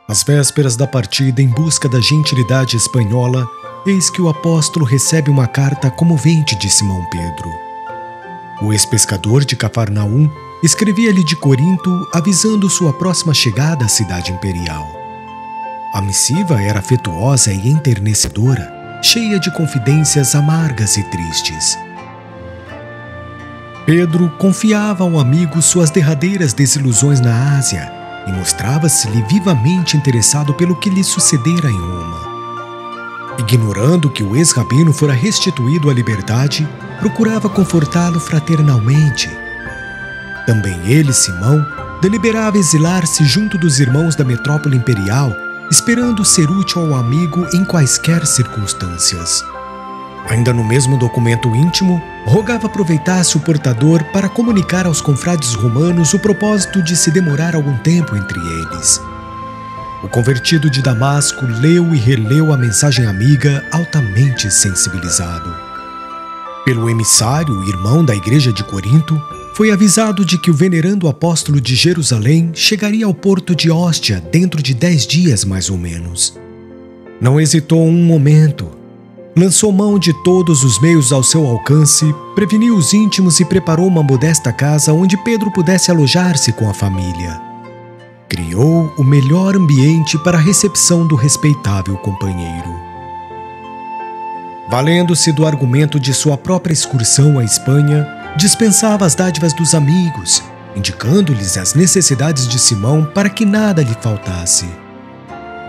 Às vésperas da partida em busca da gentilidade espanhola, eis que o apóstolo recebe uma carta comovente de Simão Pedro. O ex-pescador de Cafarnaum escrevia-lhe de Corinto avisando sua próxima chegada à cidade imperial. A missiva era afetuosa e enternecedora, cheia de confidências amargas e tristes. Pedro confiava ao amigo suas derradeiras desilusões na Ásia e mostrava-se-lhe vivamente interessado pelo que lhe sucedera em Roma. Ignorando que o ex-rabino fora restituído à liberdade, procurava confortá-lo fraternalmente. Também ele, Simão, deliberava exilar-se junto dos irmãos da metrópole imperial, esperando ser útil ao amigo em quaisquer circunstâncias. Ainda no mesmo documento íntimo, rogava aproveitasse o portador para comunicar aos confrades romanos o propósito de se demorar algum tempo entre eles. O convertido de Damasco leu e releu a mensagem amiga, altamente sensibilizado. Pelo emissário, irmão da igreja de Corinto, foi avisado de que o venerando apóstolo de Jerusalém chegaria ao porto de Óstia dentro de 10 dias mais ou menos. Não hesitou um momento. Lançou mão de todos os meios ao seu alcance, preveniu os íntimos e preparou uma modesta casa onde Pedro pudesse alojar-se com a família. Criou o melhor ambiente para a recepção do respeitável companheiro. Valendo-se do argumento de sua própria excursão à Espanha, dispensava as dádivas dos amigos, indicando-lhes as necessidades de Simão para que nada lhe faltasse.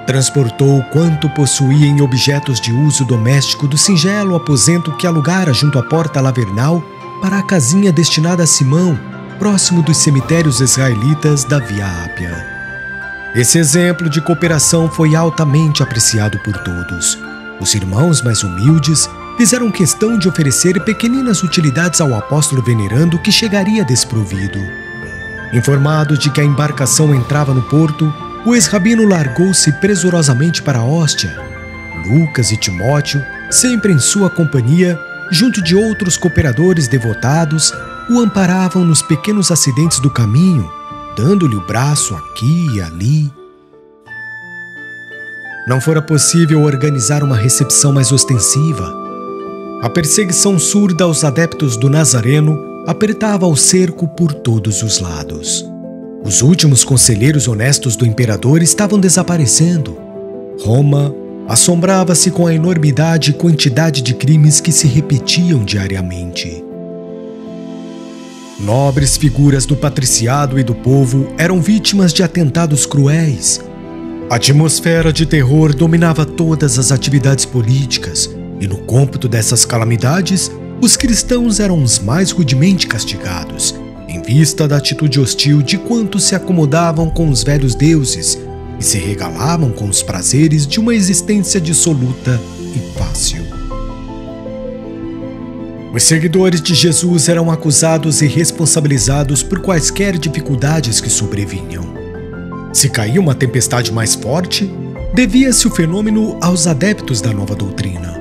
Transportou quanto possuía em objetos de uso doméstico do singelo aposento que alugara junto à porta lavernal para a casinha destinada a Simão, próximo dos cemitérios israelitas da Via Ápia. Esse exemplo de cooperação foi altamente apreciado por todos. Os irmãos mais humildes fizeram questão de oferecer pequeninas utilidades ao apóstolo venerando que chegaria desprovido. Informado de que a embarcação entrava no porto, o ex-rabino largou-se presurosamente para a Óstia. Lucas e Timóteo, sempre em sua companhia, junto de outros cooperadores devotados, o amparavam nos pequenos acidentes do caminho, dando-lhe o braço aqui e ali. Não fora possível organizar uma recepção mais ostensiva. A perseguição surda aos adeptos do Nazareno apertava o cerco por todos os lados. Os últimos conselheiros honestos do imperador estavam desaparecendo. Roma assombrava-se com a enormidade e quantidade de crimes que se repetiam diariamente. Nobres figuras do patriciado e do povo eram vítimas de atentados cruéis. A atmosfera de terror dominava todas as atividades políticas, e no cômputo dessas calamidades, os cristãos eram os mais rudemente castigados, em vista da atitude hostil de quantos se acomodavam com os velhos deuses e se regalavam com os prazeres de uma existência dissoluta e fácil. Os seguidores de Jesus eram acusados e responsabilizados por quaisquer dificuldades que sobrevinham. Se caía uma tempestade mais forte, devia-se o fenômeno aos adeptos da nova doutrina.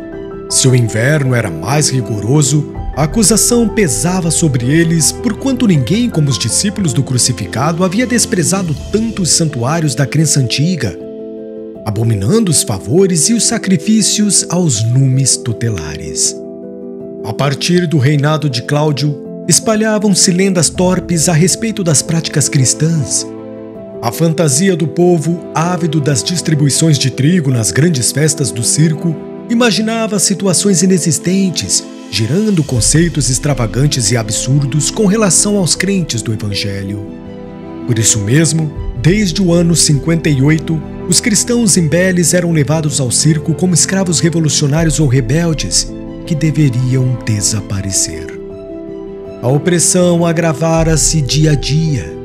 Se o inverno era mais rigoroso, a acusação pesava sobre eles, porquanto ninguém, como os discípulos do crucificado, havia desprezado tanto os santuários da crença antiga, abominando os favores e os sacrifícios aos numes tutelares. A partir do reinado de Cláudio, espalhavam-se lendas torpes a respeito das práticas cristãs. A fantasia do povo, ávido das distribuições de trigo nas grandes festas do circo, imaginava situações inexistentes, gerando conceitos extravagantes e absurdos com relação aos crentes do Evangelho. Por isso mesmo, desde o ano 58, os cristãos imbeles eram levados ao circo como escravos revolucionários ou rebeldes que deveriam desaparecer. A opressão agravara-se dia a dia.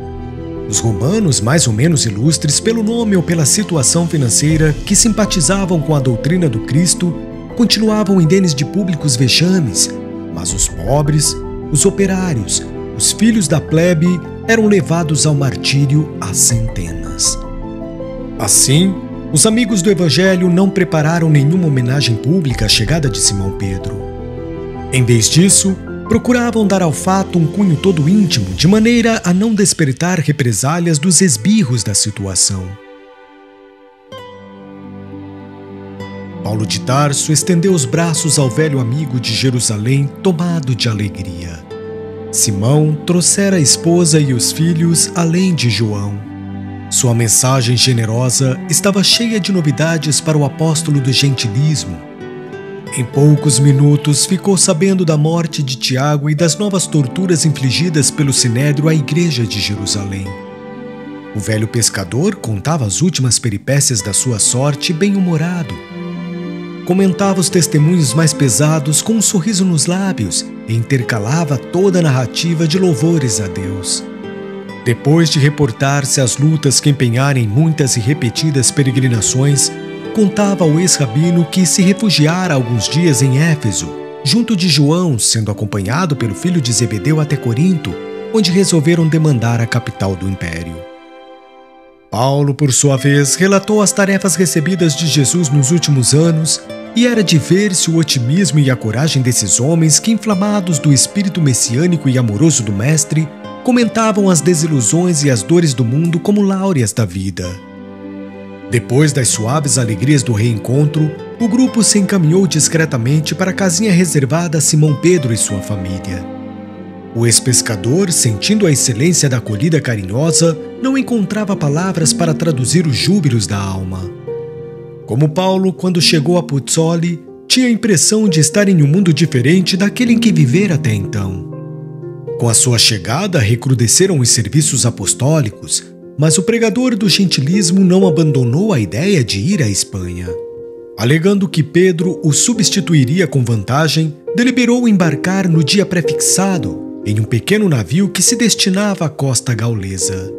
Os romanos, mais ou menos ilustres pelo nome ou pela situação financeira, que simpatizavam com a doutrina do Cristo, continuavam indenes de públicos vexames, mas os pobres, os operários, os filhos da plebe eram levados ao martírio às centenas. Assim, Os amigos do Evangelho não prepararam nenhuma homenagem pública à chegada de Simão Pedro. Em vez disso, procuravam dar ao fato um cunho todo íntimo, de maneira a não despertar represálias dos esbirros da situação. Paulo de Tarso estendeu os braços ao velho amigo de Jerusalém, tomado de alegria. Simão trouxera a esposa e os filhos além de João. Sua mensagem generosa estava cheia de novidades para o apóstolo do gentilismo. Em poucos minutos ficou sabendo da morte de Tiago e das novas torturas infligidas pelo Sinédrio à igreja de Jerusalém. O velho pescador contava as últimas peripécias da sua sorte bem-humorado. Comentava os testemunhos mais pesados com um sorriso nos lábios e intercalava toda a narrativa de louvores a Deus. Depois de reportar-se às lutas que empenhara em muitas e repetidas peregrinações, contava ao ex-rabino que se refugiara alguns dias em Éfeso, junto de João, sendo acompanhado pelo filho de Zebedeu até Corinto, onde resolveram demandar a capital do império. Paulo, por sua vez, relatou as tarefas recebidas de Jesus nos últimos anos, e era de ver-se o otimismo e a coragem desses homens que, inflamados do espírito messiânico e amoroso do Mestre, comentavam as desilusões e as dores do mundo como láureas da vida. Depois das suaves alegrias do reencontro, o grupo se encaminhou discretamente para a casinha reservada a Simão Pedro e sua família. O ex-pescador, sentindo a excelência da acolhida carinhosa, não encontrava palavras para traduzir os júbilos da alma. Como Paulo, quando chegou a Puzzoli, tinha a impressão de estar em um mundo diferente daquele em que vivera até então. Com a sua chegada, recrudesceram os serviços apostólicos, mas o pregador do gentilismo não abandonou a ideia de ir à Espanha. Alegando que Pedro o substituiria com vantagem, deliberou embarcar no dia prefixado em um pequeno navio que se destinava à costa gaulesa.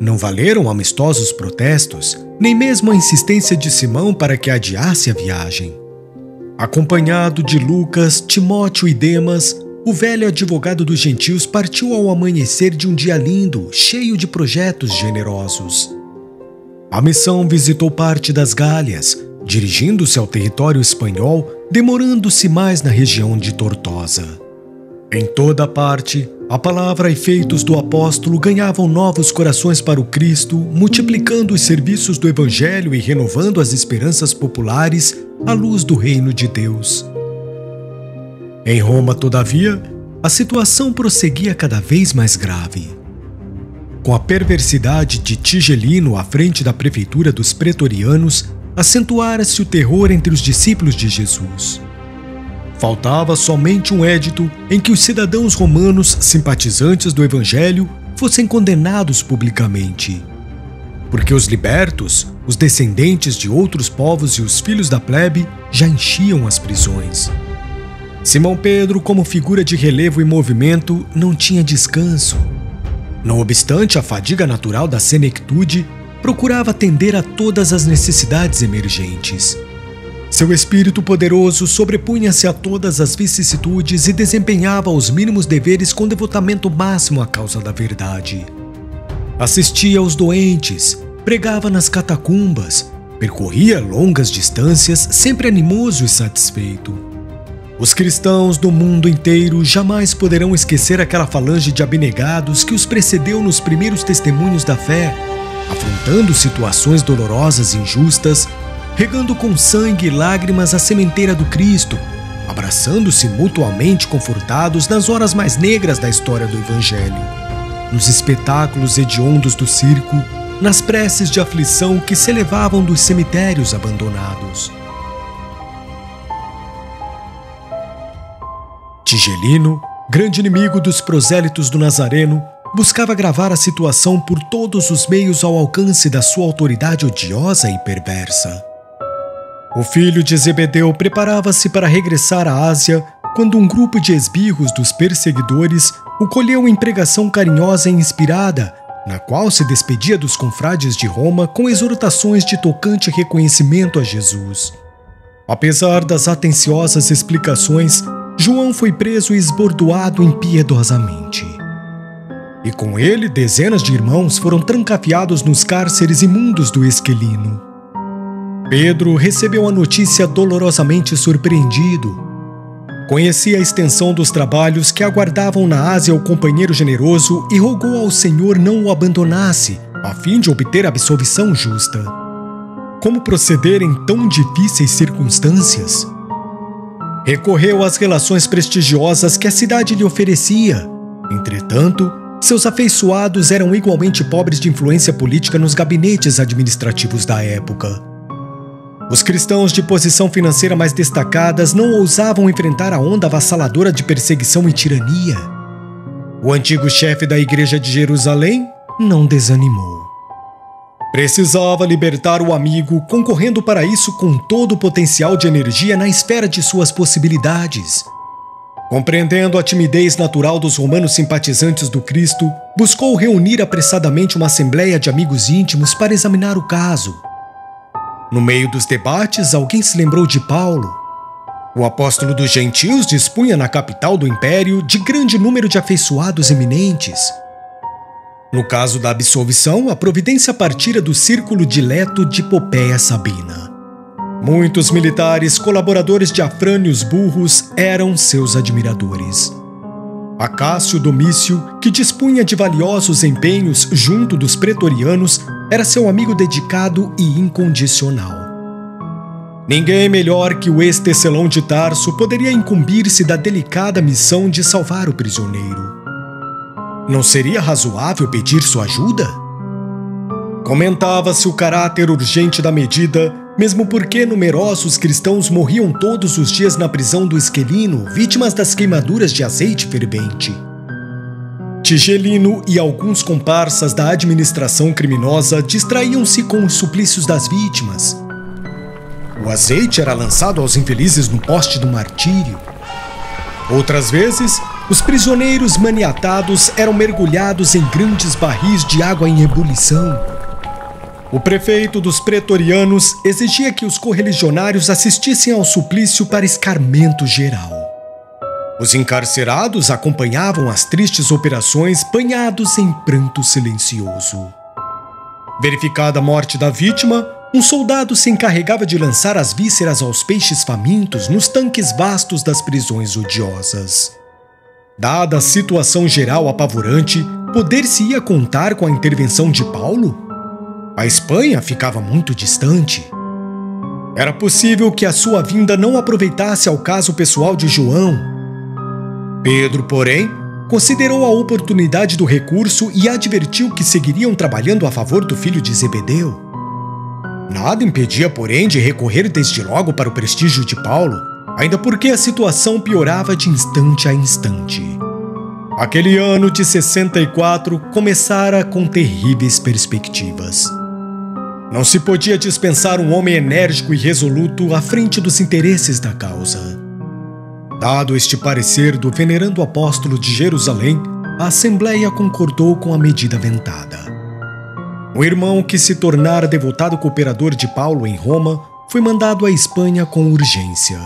Não valeram amistosos protestos, nem mesmo a insistência de Simão para que adiasse a viagem. Acompanhado de Lucas, Timóteo e Demas, o velho advogado dos gentios partiu ao amanhecer de um dia lindo, cheio de projetos generosos. A missão visitou parte das Gálias, dirigindo-se ao território espanhol, demorando-se mais na região de Tortosa. Em toda parte, a palavra e feitos do apóstolo ganhavam novos corações para o Cristo, multiplicando os serviços do Evangelho e renovando as esperanças populares à luz do reino de Deus. Em Roma, todavia, a situação prosseguia cada vez mais grave. Com a perversidade de Tigelino à frente da prefeitura dos pretorianos, acentuara-se o terror entre os discípulos de Jesus. Faltava somente um édito em que os cidadãos romanos simpatizantes do Evangelho fossem condenados publicamente. Porque os libertos, os descendentes de outros povos e os filhos da plebe já enchiam as prisões. Simão Pedro, como figura de relevo e movimento, não tinha descanso. Não obstante a fadiga natural da senectude, procurava atender a todas as necessidades emergentes. Seu espírito poderoso sobrepunha-se a todas as vicissitudes e desempenhava os mínimos deveres com devotamento máximo à causa da verdade. Assistia aos doentes, pregava nas catacumbas, percorria longas distâncias, sempre animoso e satisfeito. Os cristãos do mundo inteiro jamais poderão esquecer aquela falange de abnegados que os precedeu nos primeiros testemunhos da fé, afrontando situações dolorosas e injustas, regando com sangue e lágrimas a sementeira do Cristo, abraçando-se mutuamente confortados nas horas mais negras da história do Evangelho, nos espetáculos hediondos do circo, nas preces de aflição que se elevavam dos cemitérios abandonados. Tigelino, grande inimigo dos prosélitos do Nazareno, buscava agravar a situação por todos os meios ao alcance da sua autoridade odiosa e perversa. O filho de Zebedeu preparava-se para regressar à Ásia quando um grupo de esbirros dos perseguidores o colheu em pregação carinhosa e inspirada, na qual se despedia dos confrades de Roma com exortações de tocante reconhecimento a Jesus. Apesar das atenciosas explicações, João foi preso e esbordoado impiedosamente. E com ele, dezenas de irmãos foram trancafiados nos cárceres imundos do Esquilino. Pedro recebeu a notícia dolorosamente surpreendido. Conhecia a extensão dos trabalhos que aguardavam na Ásia o companheiro generoso e rogou ao Senhor não o abandonasse, a fim de obter absolvição justa. Como proceder em tão difíceis circunstâncias? Recorreu às relações prestigiosas que a cidade lhe oferecia. Entretanto, seus afeiçoados eram igualmente pobres de influência política nos gabinetes administrativos da época. Os cristãos de posição financeira mais destacadas não ousavam enfrentar a onda avassaladora de perseguição e tirania. O antigo chefe da igreja de Jerusalém não desanimou. Precisava libertar o amigo, concorrendo para isso com todo o potencial de energia na esfera de suas possibilidades. Compreendendo a timidez natural dos romanos simpatizantes do Cristo, buscou reunir apressadamente uma assembleia de amigos íntimos para examinar o caso. No meio dos debates, alguém se lembrou de Paulo. O apóstolo dos gentios dispunha na capital do império de grande número de afeiçoados eminentes. No caso da absolvição, a providência partira do círculo dileto de Popéia Sabina. Muitos militares, colaboradores de Afrânios Burros, eram seus admiradores. Acácio Domício, que dispunha de valiosos empenhos junto dos pretorianos, era seu amigo dedicado e incondicional. Ninguém melhor que o ex-tecelão de Tarso poderia incumbir-se da delicada missão de salvar o prisioneiro. Não seria razoável pedir sua ajuda? Comentava-se o caráter urgente da medida, mesmo porque numerosos cristãos morriam todos os dias na prisão do Esquilino, vítimas das queimaduras de azeite fervente. Tigelino e alguns comparsas da administração criminosa distraíam-se com os suplícios das vítimas. O azeite era lançado aos infelizes no poste do martírio. Outras vezes, os prisioneiros maniatados eram mergulhados em grandes barris de água em ebulição. O prefeito dos pretorianos exigia que os correligionários assistissem ao suplício para escarmento geral. Os encarcerados acompanhavam as tristes operações banhados em pranto silencioso. Verificada a morte da vítima, um soldado se encarregava de lançar as vísceras aos peixes famintos nos tanques vastos das prisões odiosas. Dada a situação geral apavorante, poder-se-ia contar com a intervenção de Paulo? A Espanha ficava muito distante. Era possível que a sua vinda não aproveitasse ao caso pessoal de João. Pedro, porém, considerou a oportunidade do recurso e advertiu que seguiriam trabalhando a favor do filho de Zebedeu. Nada impedia, porém, de recorrer desde logo para o prestígio de Paulo, ainda porque a situação piorava de instante a instante. Aquele ano de 64 começara com terríveis perspectivas. Não se podia dispensar um homem enérgico e resoluto à frente dos interesses da causa. Dado este parecer do venerando apóstolo de Jerusalém, a Assembleia concordou com a medida aventada. O irmão que se tornara devotado cooperador de Paulo em Roma foi mandado à Espanha com urgência.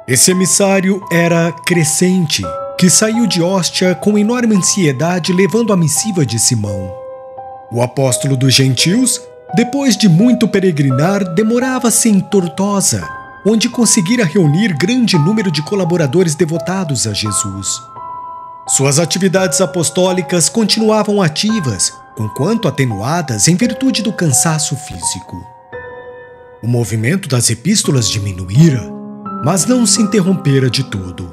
Esse emissário era Crescente, que saiu de Ostia com enorme ansiedade levando a missiva de Simão. O apóstolo dos gentios, depois de muito peregrinar, demorava-se em Tortosa, onde conseguira reunir grande número de colaboradores devotados a Jesus. Suas atividades apostólicas continuavam ativas, conquanto atenuadas em virtude do cansaço físico. O movimento das epístolas diminuíra, mas não se interrompera de todo.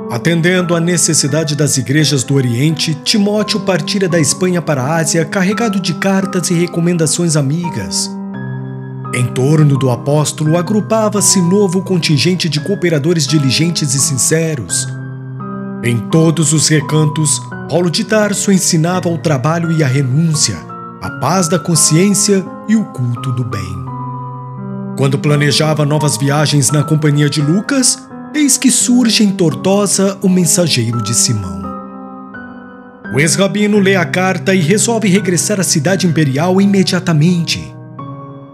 Atendendo à necessidade das igrejas do Oriente, Timóteo partira da Espanha para a Ásia carregado de cartas e recomendações amigas. Em torno do apóstolo agrupava-se novo contingente de cooperadores diligentes e sinceros. Em todos os recantos, Paulo de Tarso ensinava o trabalho e a renúncia, a paz da consciência e o culto do bem. Quando planejava novas viagens na companhia de Lucas, eis que surge em Tortosa o mensageiro de Simão. O ex-rabino lê a carta e resolve regressar à cidade imperial imediatamente.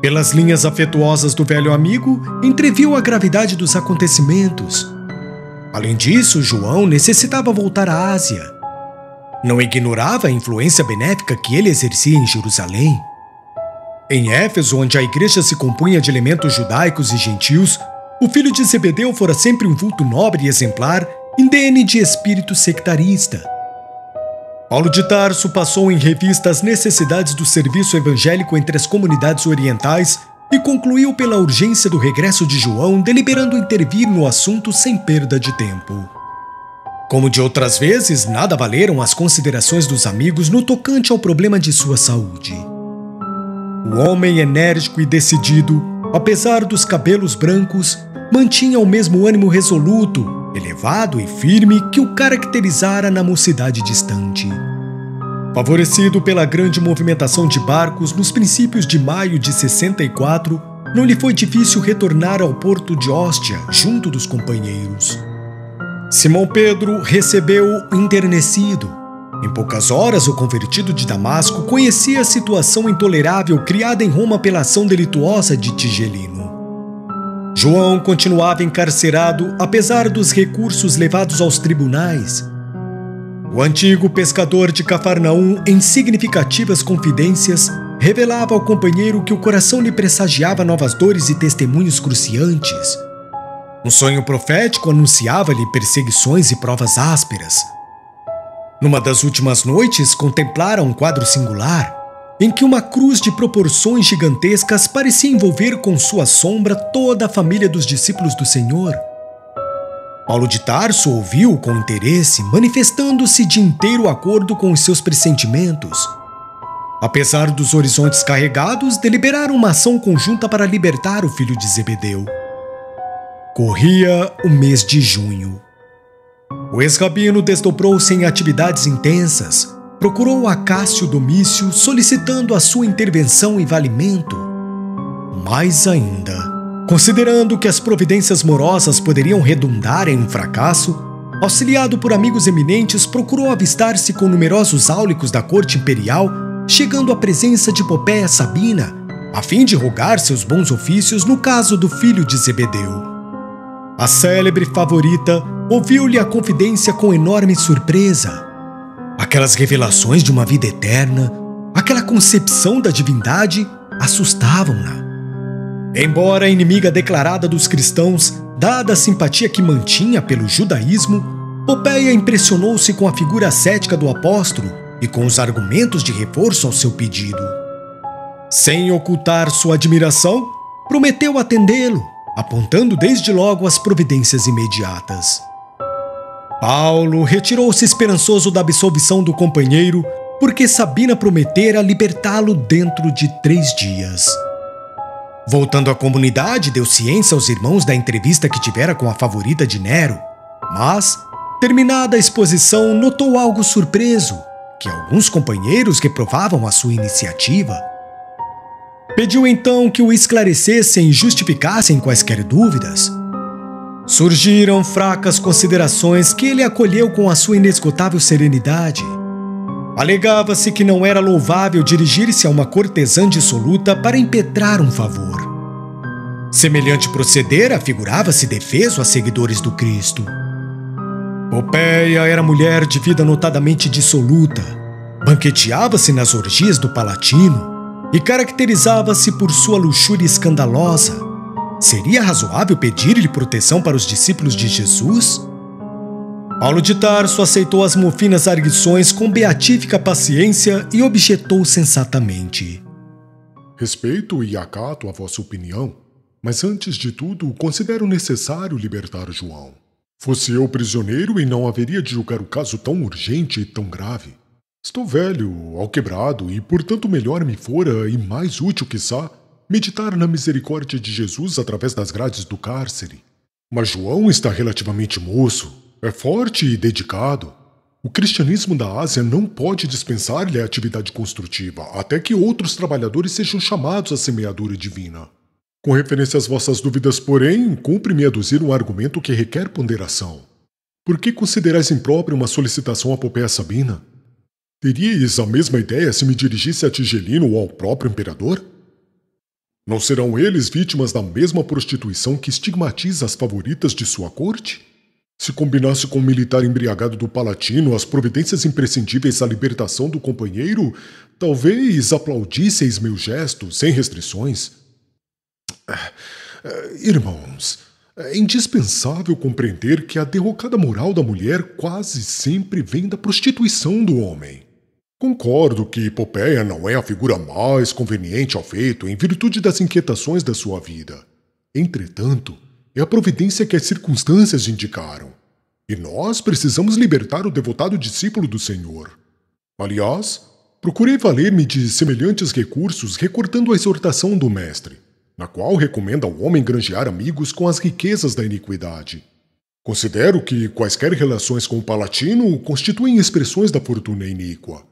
Pelas linhas afetuosas do velho amigo, entreviu a gravidade dos acontecimentos. Além disso, João necessitava voltar à Ásia. Não ignorava a influência benéfica que ele exercia em Jerusalém. Em Éfeso, onde a igreja se compunha de elementos judaicos e gentios, o filho de Zebedeu fora sempre um vulto nobre e exemplar, indene de espírito sectarista. Paulo de Tarso passou em revista as necessidades do serviço evangélico entre as comunidades orientais e concluiu pela urgência do regresso de João, deliberando intervir no assunto sem perda de tempo. Como de outras vezes, nada valeram as considerações dos amigos no tocante ao problema de sua saúde. O homem enérgico e decidido, apesar dos cabelos brancos, mantinha o mesmo ânimo resoluto, elevado e firme que o caracterizara na mocidade distante. Favorecido pela grande movimentação de barcos nos princípios de maio de 64, não lhe foi difícil retornar ao porto de Óstia, junto dos companheiros. Simão Pedro recebeu-o enternecido. Em poucas horas, o convertido de Damasco conhecia a situação intolerável criada em Roma pela ação delituosa de Tigelino. João continuava encarcerado, apesar dos recursos levados aos tribunais. O antigo pescador de Cafarnaum, em significativas confidências, revelava ao companheiro que o coração lhe pressagiava novas dores e testemunhos cruciantes. Um sonho profético anunciava-lhe perseguições e provas ásperas. Numa das últimas noites, contemplara um quadro singular, em que uma cruz de proporções gigantescas parecia envolver com sua sombra toda a família dos discípulos do Senhor. Paulo de Tarso ouviu com interesse, manifestando-se de inteiro acordo com os seus pressentimentos. Apesar dos horizontes carregados, deliberaram uma ação conjunta para libertar o filho de Zebedeu. Corria o mês de junho. O ex-rabino desdobrou-se em atividades intensas, procurou Acácio Domício solicitando a sua intervenção e valimento. Mais ainda, considerando que as providências morosas poderiam redundar em um fracasso, auxiliado por amigos eminentes, procurou avistar-se com numerosos áulicos da corte imperial, chegando à presença de Popéia Sabina, a fim de rogar seus bons ofícios no caso do filho de Zebedeu. A célebre favorita ouviu-lhe a confidência com enorme surpresa. Aquelas revelações de uma vida eterna, aquela concepção da divindade, assustavam-na. Embora inimiga declarada dos cristãos, dada a simpatia que mantinha pelo judaísmo, Popéia impressionou-se com a figura ascética do apóstolo e com os argumentos de reforço ao seu pedido. Sem ocultar sua admiração, prometeu atendê-lo, apontando desde logo as providências imediatas. Paulo retirou-se esperançoso da absolvição do companheiro, porque Sabina prometera libertá-lo dentro de 3 dias. Voltando à comunidade, deu ciência aos irmãos da entrevista que tivera com a favorita de Nero, mas, terminada a exposição, notou algo surpreso, que alguns companheiros reprovavam a sua iniciativa. Pediu então que o esclarecessem e justificassem quaisquer dúvidas. Surgiram fracas considerações que ele acolheu com a sua inesgotável serenidade. Alegava-se que não era louvável dirigir-se a uma cortesã dissoluta para impetrar um favor. Semelhante proceder afigurava-se defeso a seguidores do Cristo. Popéia era mulher de vida notadamente dissoluta, banqueteava-se nas orgias do Palatino e caracterizava-se por sua luxúria escandalosa. Seria razoável pedir-lhe proteção para os discípulos de Jesus? Paulo de Tarso aceitou as mofinas arguições com beatífica paciência e objetou sensatamente. Respeito e acato a vossa opinião, mas antes de tudo considero necessário libertar João. Fosse eu prisioneiro e não haveria de julgar o caso tão urgente e tão grave. Estou velho, alquebrado, e portanto melhor me fora, e mais útil quiçá, meditar na misericórdia de Jesus através das grades do cárcere. Mas João está relativamente moço, é forte e dedicado. O cristianismo da Ásia não pode dispensar-lhe a atividade construtiva, até que outros trabalhadores sejam chamados à semeadura divina. Com referência às vossas dúvidas, porém, cumpre-me aduzir um argumento que requer ponderação. Por que considerais imprópria uma solicitação à Popéia Sabina? Teríeis a mesma ideia se me dirigisse a Tigelino ou ao próprio imperador? Não serão eles vítimas da mesma prostituição que estigmatiza as favoritas de sua corte? Se combinasse com o militar embriagado do Palatino as providências imprescindíveis à libertação do companheiro, talvez aplaudisseis meus gestos sem restrições. Irmãos, é indispensável compreender que a derrocada moral da mulher quase sempre vem da prostituição do homem. Concordo que Hipopeia não é a figura mais conveniente ao feito em virtude das inquietações da sua vida. Entretanto, é a providência que as circunstâncias indicaram. E nós precisamos libertar o devotado discípulo do Senhor. Aliás, procurei valer-me de semelhantes recursos recortando a exortação do Mestre, na qual recomenda ao homem granjear amigos com as riquezas da iniquidade. Considero que quaisquer relações com o Palatino constituem expressões da fortuna iníqua.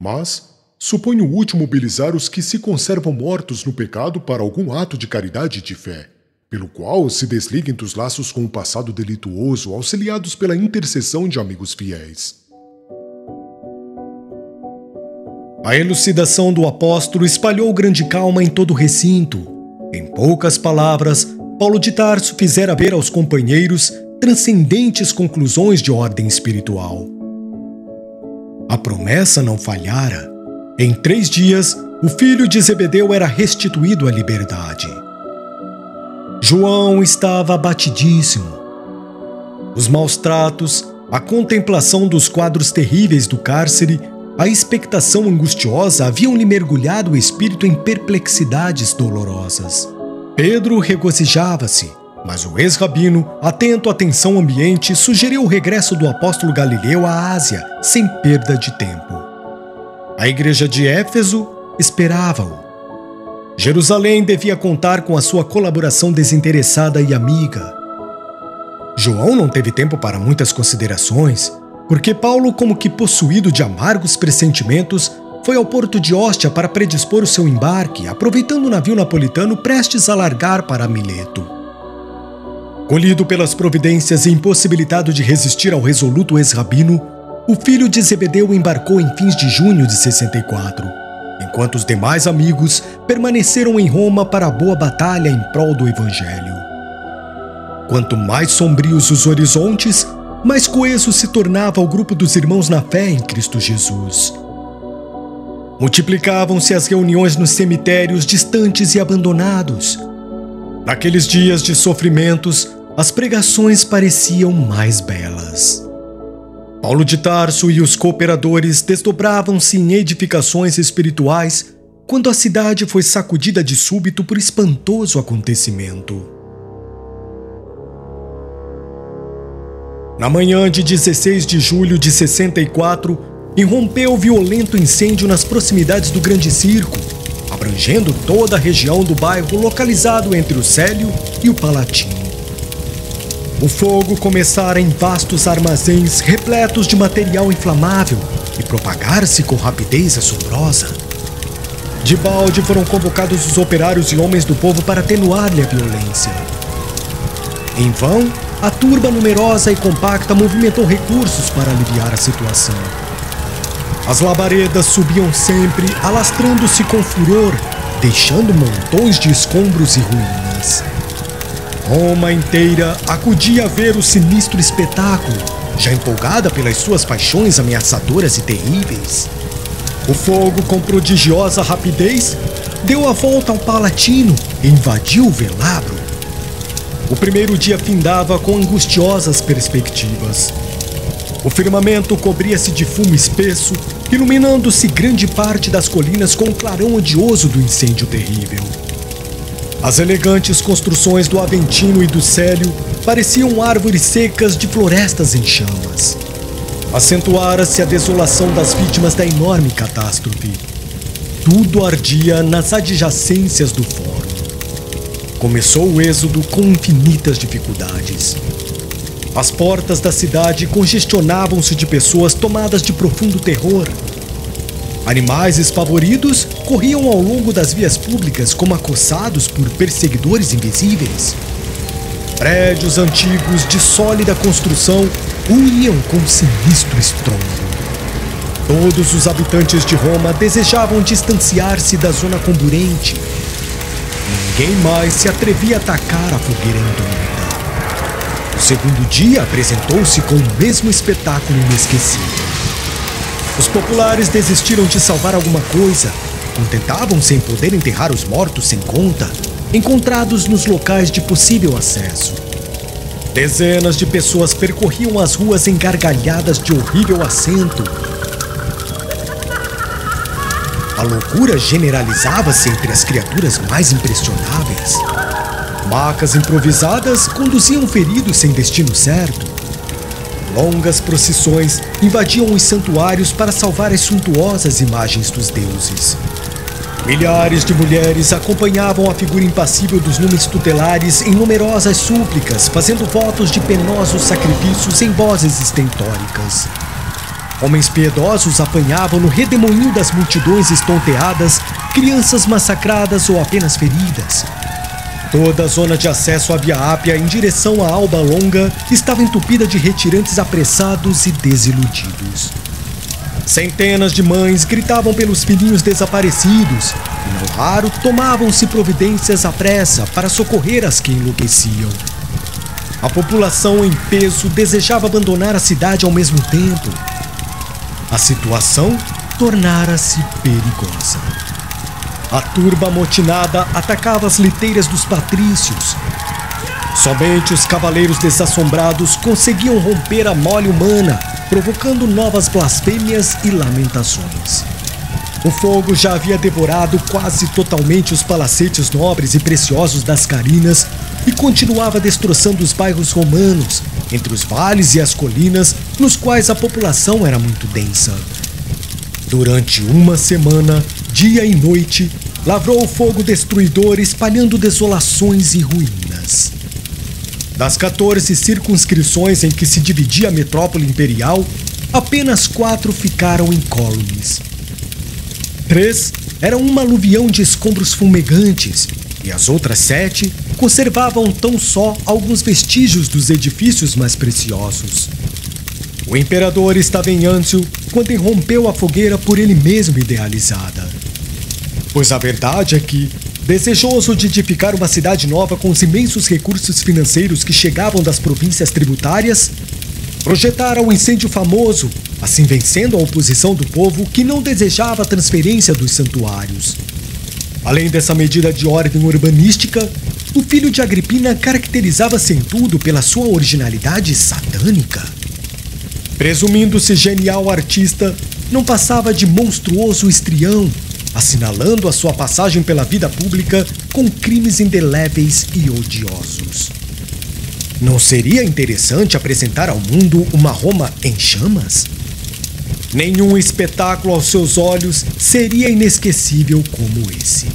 Mas suponho útil mobilizar os que se conservam mortos no pecado para algum ato de caridade e de fé, pelo qual se desliguem dos laços com o passado delituoso, auxiliados pela intercessão de amigos fiéis. A elucidação do apóstolo espalhou grande calma em todo o recinto. Em poucas palavras, Paulo de Tarso fizera ver aos companheiros transcendentes conclusões de ordem espiritual. A promessa não falhara. Em 3 dias, o filho de Zebedeu era restituído à liberdade. João estava abatidíssimo. Os maus tratos, a contemplação dos quadros terríveis do cárcere, a expectação angustiosa haviam-lhe mergulhado o espírito em perplexidades dolorosas. Pedro regozijava-se, mas o ex-rabino, atento à tensão ambiente, sugeriu o regresso do apóstolo Galileu à Ásia, sem perda de tempo. A igreja de Éfeso esperava-o. Jerusalém devia contar com a sua colaboração desinteressada e amiga. João não teve tempo para muitas considerações, porque Paulo, como que possuído de amargos pressentimentos, foi ao porto de Óstia para predispor o seu embarque, aproveitando o navio napolitano prestes a largar para Mileto. Colhido pelas providências e impossibilitado de resistir ao resoluto ex-rabino, o filho de Zebedeu embarcou em fins de junho de 64, enquanto os demais amigos permaneceram em Roma para a boa batalha em prol do Evangelho. Quanto mais sombrios os horizontes, mais coeso se tornava o grupo dos irmãos na fé em Cristo Jesus. Multiplicavam-se as reuniões nos cemitérios distantes e abandonados. Naqueles dias de sofrimentos, as pregações pareciam mais belas. Paulo de Tarso e os cooperadores desdobravam-se em edificações espirituais quando a cidade foi sacudida de súbito por espantoso acontecimento. Na manhã de 16 de julho de 64, irrompeu violento incêndio nas proximidades do Grande Circo, abrangendo toda a região do bairro localizado entre o Célio e o Palatino. O fogo começara em vastos armazéns repletos de material inflamável e propagar-se com rapidez assombrosa. De balde foram convocados os operários e homens do povo para atenuar-lhe a violência. Em vão, a turba numerosa e compacta movimentou recursos para aliviar a situação. As labaredas subiam sempre, alastrando-se com furor, deixando montões de escombros e ruínas. Roma inteira acudia a ver o sinistro espetáculo, já empolgada pelas suas paixões ameaçadoras e terríveis. O fogo, com prodigiosa rapidez, deu a volta ao Palatino e invadiu o velabro. O primeiro dia findava com angustiosas perspectivas. O firmamento cobria-se de fumo espesso, iluminando-se grande parte das colinas com o clarão odioso do incêndio terrível. As elegantes construções do Aventino e do Célio pareciam árvores secas de florestas em chamas. Acentuara-se a desolação das vítimas da enorme catástrofe. Tudo ardia nas adjacências do fórum. Começou o êxodo com infinitas dificuldades. As portas da cidade congestionavam-se de pessoas tomadas de profundo terror. Animais espavoridos corriam ao longo das vias públicas como acossados por perseguidores invisíveis. Prédios antigos de sólida construção ruíam com sinistro estrondo. Todos os habitantes de Roma desejavam distanciar-se da zona comburente. Ninguém mais se atrevia a atacar a fogueira indômita. O segundo dia apresentou-se com o mesmo espetáculo inesquecível. Os populares desistiram de salvar alguma coisa, contentavam-se em poder enterrar os mortos sem conta, encontrados nos locais de possível acesso. Dezenas de pessoas percorriam as ruas engargalhadas de horrível acento. A loucura generalizava-se entre as criaturas mais impressionáveis. Macas improvisadas conduziam feridos sem destino certo. Longas procissões invadiam os santuários para salvar as suntuosas imagens dos deuses. Milhares de mulheres acompanhavam a figura impassível dos numes tutelares em numerosas súplicas, fazendo votos de penosos sacrifícios em vozes estentóricas. Homens piedosos apanhavam no redemoinho das multidões estonteadas crianças massacradas ou apenas feridas. Toda a zona de acesso à Via Ápia em direção à Alba Longa estava entupida de retirantes apressados e desiludidos. Centenas de mães gritavam pelos filhinhos desaparecidos e, não raro, tomavam-se providências à pressa para socorrer as que enlouqueciam. A população em peso desejava abandonar a cidade ao mesmo tempo. A situação tornara-se perigosa. A turba amotinada atacava as liteiras dos patrícios. Somente os cavaleiros desassombrados conseguiam romper a mole humana, provocando novas blasfêmias e lamentações. O fogo já havia devorado quase totalmente os palacetes nobres e preciosos das Carinas e continuava destroçando os bairros romanos, entre os vales e as colinas, nos quais a população era muito densa. Durante uma semana, dia e noite, lavrou o fogo destruidor espalhando desolações e ruínas. Das 14 circunscrições em que se dividia a metrópole imperial, apenas 4 ficaram incólumes. 3 eram um aluvião de escombros fumegantes, e as outras 7 conservavam tão só alguns vestígios dos edifícios mais preciosos. O imperador estava em ânsia quando irrompeu a fogueira por ele mesmo idealizada. Pois a verdade é que, desejoso de edificar uma cidade nova com os imensos recursos financeiros que chegavam das províncias tributárias, projetara um incêndio famoso, assim vencendo a oposição do povo que não desejava a transferência dos santuários. Além dessa medida de ordem urbanística, o filho de Agripina caracterizava-se em tudo pela sua originalidade satânica. Presumindo-se genial artista, não passava de monstruoso histrião, assinalando a sua passagem pela vida pública com crimes indeléveis e odiosos. Não seria interessante apresentar ao mundo uma Roma em chamas? Nenhum espetáculo aos seus olhos seria inesquecível como esse.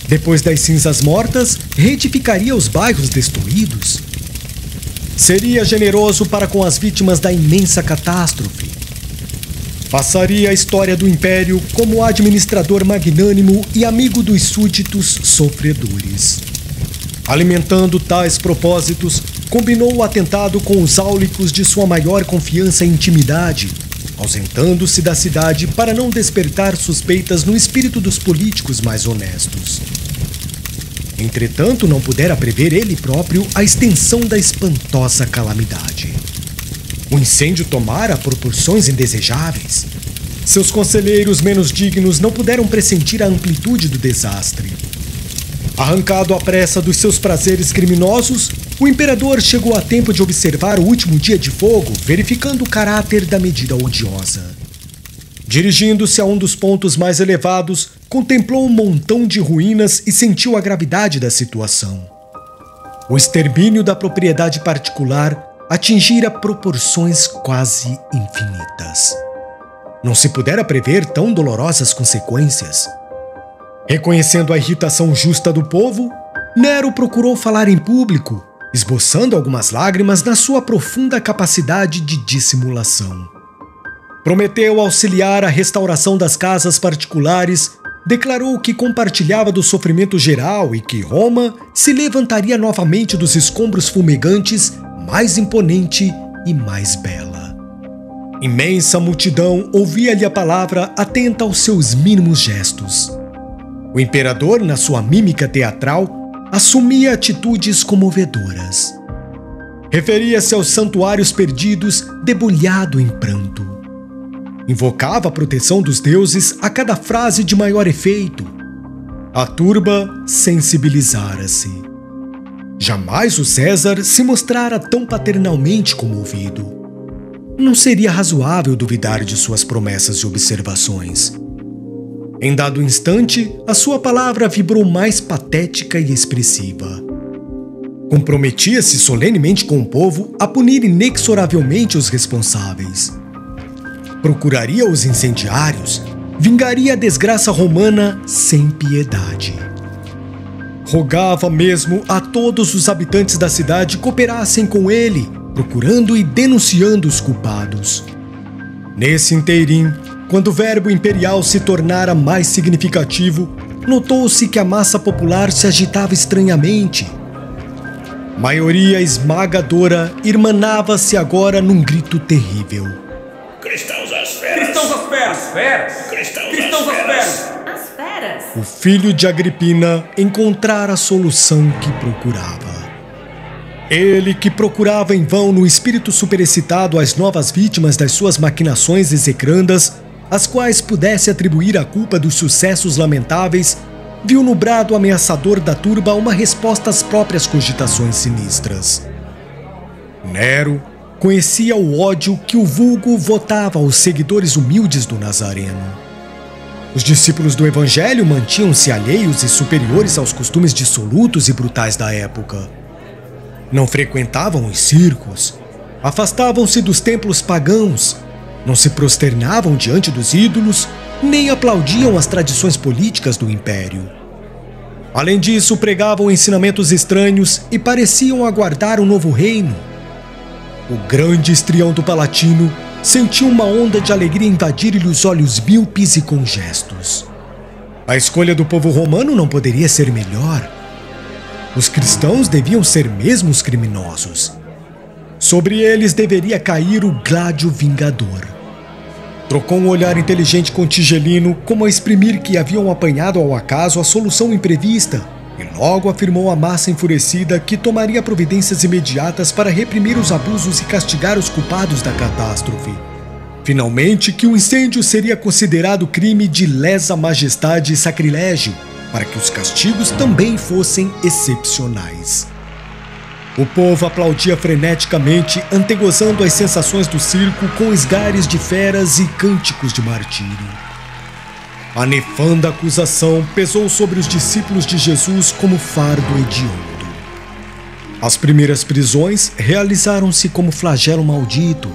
Depois das cinzas mortas, reedificaria os bairros destruídos. Seria generoso para com as vítimas da imensa catástrofe. Passaria a história do Império como administrador magnânimo e amigo dos súditos sofredores. Alimentando tais propósitos, combinou o atentado com os áulicos de sua maior confiança e intimidade, ausentando-se da cidade para não despertar suspeitas no espírito dos políticos mais honestos. Entretanto, não pudera prever ele próprio a extensão da espantosa calamidade. O incêndio tomara proporções indesejáveis. Seus conselheiros menos dignos não puderam pressentir a amplitude do desastre. Arrancado à pressa dos seus prazeres criminosos, o imperador chegou a tempo de observar o último dia de fogo, verificando o caráter da medida odiosa. Dirigindo-se a um dos pontos mais elevados, contemplou um montão de ruínas e sentiu a gravidade da situação. O extermínio da propriedade particular atingira proporções quase infinitas. Não se pudera prever tão dolorosas consequências. Reconhecendo a irritação justa do povo, Nero procurou falar em público, esboçando algumas lágrimas na sua profunda capacidade de dissimulação. Prometeu auxiliar a restauração das casas particulares, declarou que compartilhava do sofrimento geral e que Roma se levantaria novamente dos escombros fumegantes, mais imponente e mais bela. Imensa multidão ouvia-lhe a palavra atenta aos seus mínimos gestos. O imperador, na sua mímica teatral, assumia atitudes comovedoras. Referia-se aos santuários perdidos, debulhado em pranto. Invocava a proteção dos deuses a cada frase de maior efeito. A turba sensibilizara-se. Jamais o César se mostrara tão paternalmente comovido. Não seria razoável duvidar de suas promessas e observações. Em dado instante, a sua palavra vibrou mais patética e expressiva. Comprometia-se solenemente com o povo a punir inexoravelmente os responsáveis. Procuraria os incendiários, vingaria a desgraça romana sem piedade. Rogava mesmo a todos os habitantes da cidade cooperassem com ele, procurando e denunciando os culpados. Nesse inteirim, quando o verbo imperial se tornara mais significativo, notou-se que a massa popular se agitava estranhamente. Maioria esmagadora irmanava-se agora num grito terrível. Cristãos às feras! Cristãos às feras! Feras! Cristãos às feras! As feras! O filho de Agripina encontrara a solução que procurava. Ele, que procurava em vão no espírito superexcitado as novas vítimas das suas maquinações execrandas, às quais pudesse atribuir a culpa dos sucessos lamentáveis, viu no brado ameaçador da turba uma resposta às próprias cogitações sinistras. Nero conhecia o ódio que o vulgo votava aos seguidores humildes do Nazareno. Os discípulos do Evangelho mantinham-se alheios e superiores aos costumes dissolutos e brutais da época. Não frequentavam os circos, afastavam-se dos templos pagãos, não se prosternavam diante dos ídolos, nem aplaudiam as tradições políticas do império. Além disso, pregavam ensinamentos estranhos e pareciam aguardar um novo reino. O grande histrião do Palatino sentiu uma onda de alegria invadir-lhe os olhos míopes e congestos. A escolha do povo romano não poderia ser melhor. Os cristãos deviam ser mesmo os criminosos. Sobre eles deveria cair o gládio vingador. Trocou um olhar inteligente com Tigelino, como a exprimir que haviam apanhado ao acaso a solução imprevista, e logo afirmou à massa enfurecida que tomaria providências imediatas para reprimir os abusos e castigar os culpados da catástrofe. Finalmente, que o incêndio seria considerado crime de lesa majestade e sacrilégio, para que os castigos também fossem excepcionais. O povo aplaudia freneticamente, antegozando as sensações do circo com esgares de feras e cânticos de martírio. A nefanda acusação pesou sobre os discípulos de Jesus como fardo hediondo. As primeiras prisões realizaram-se como flagelo maldito.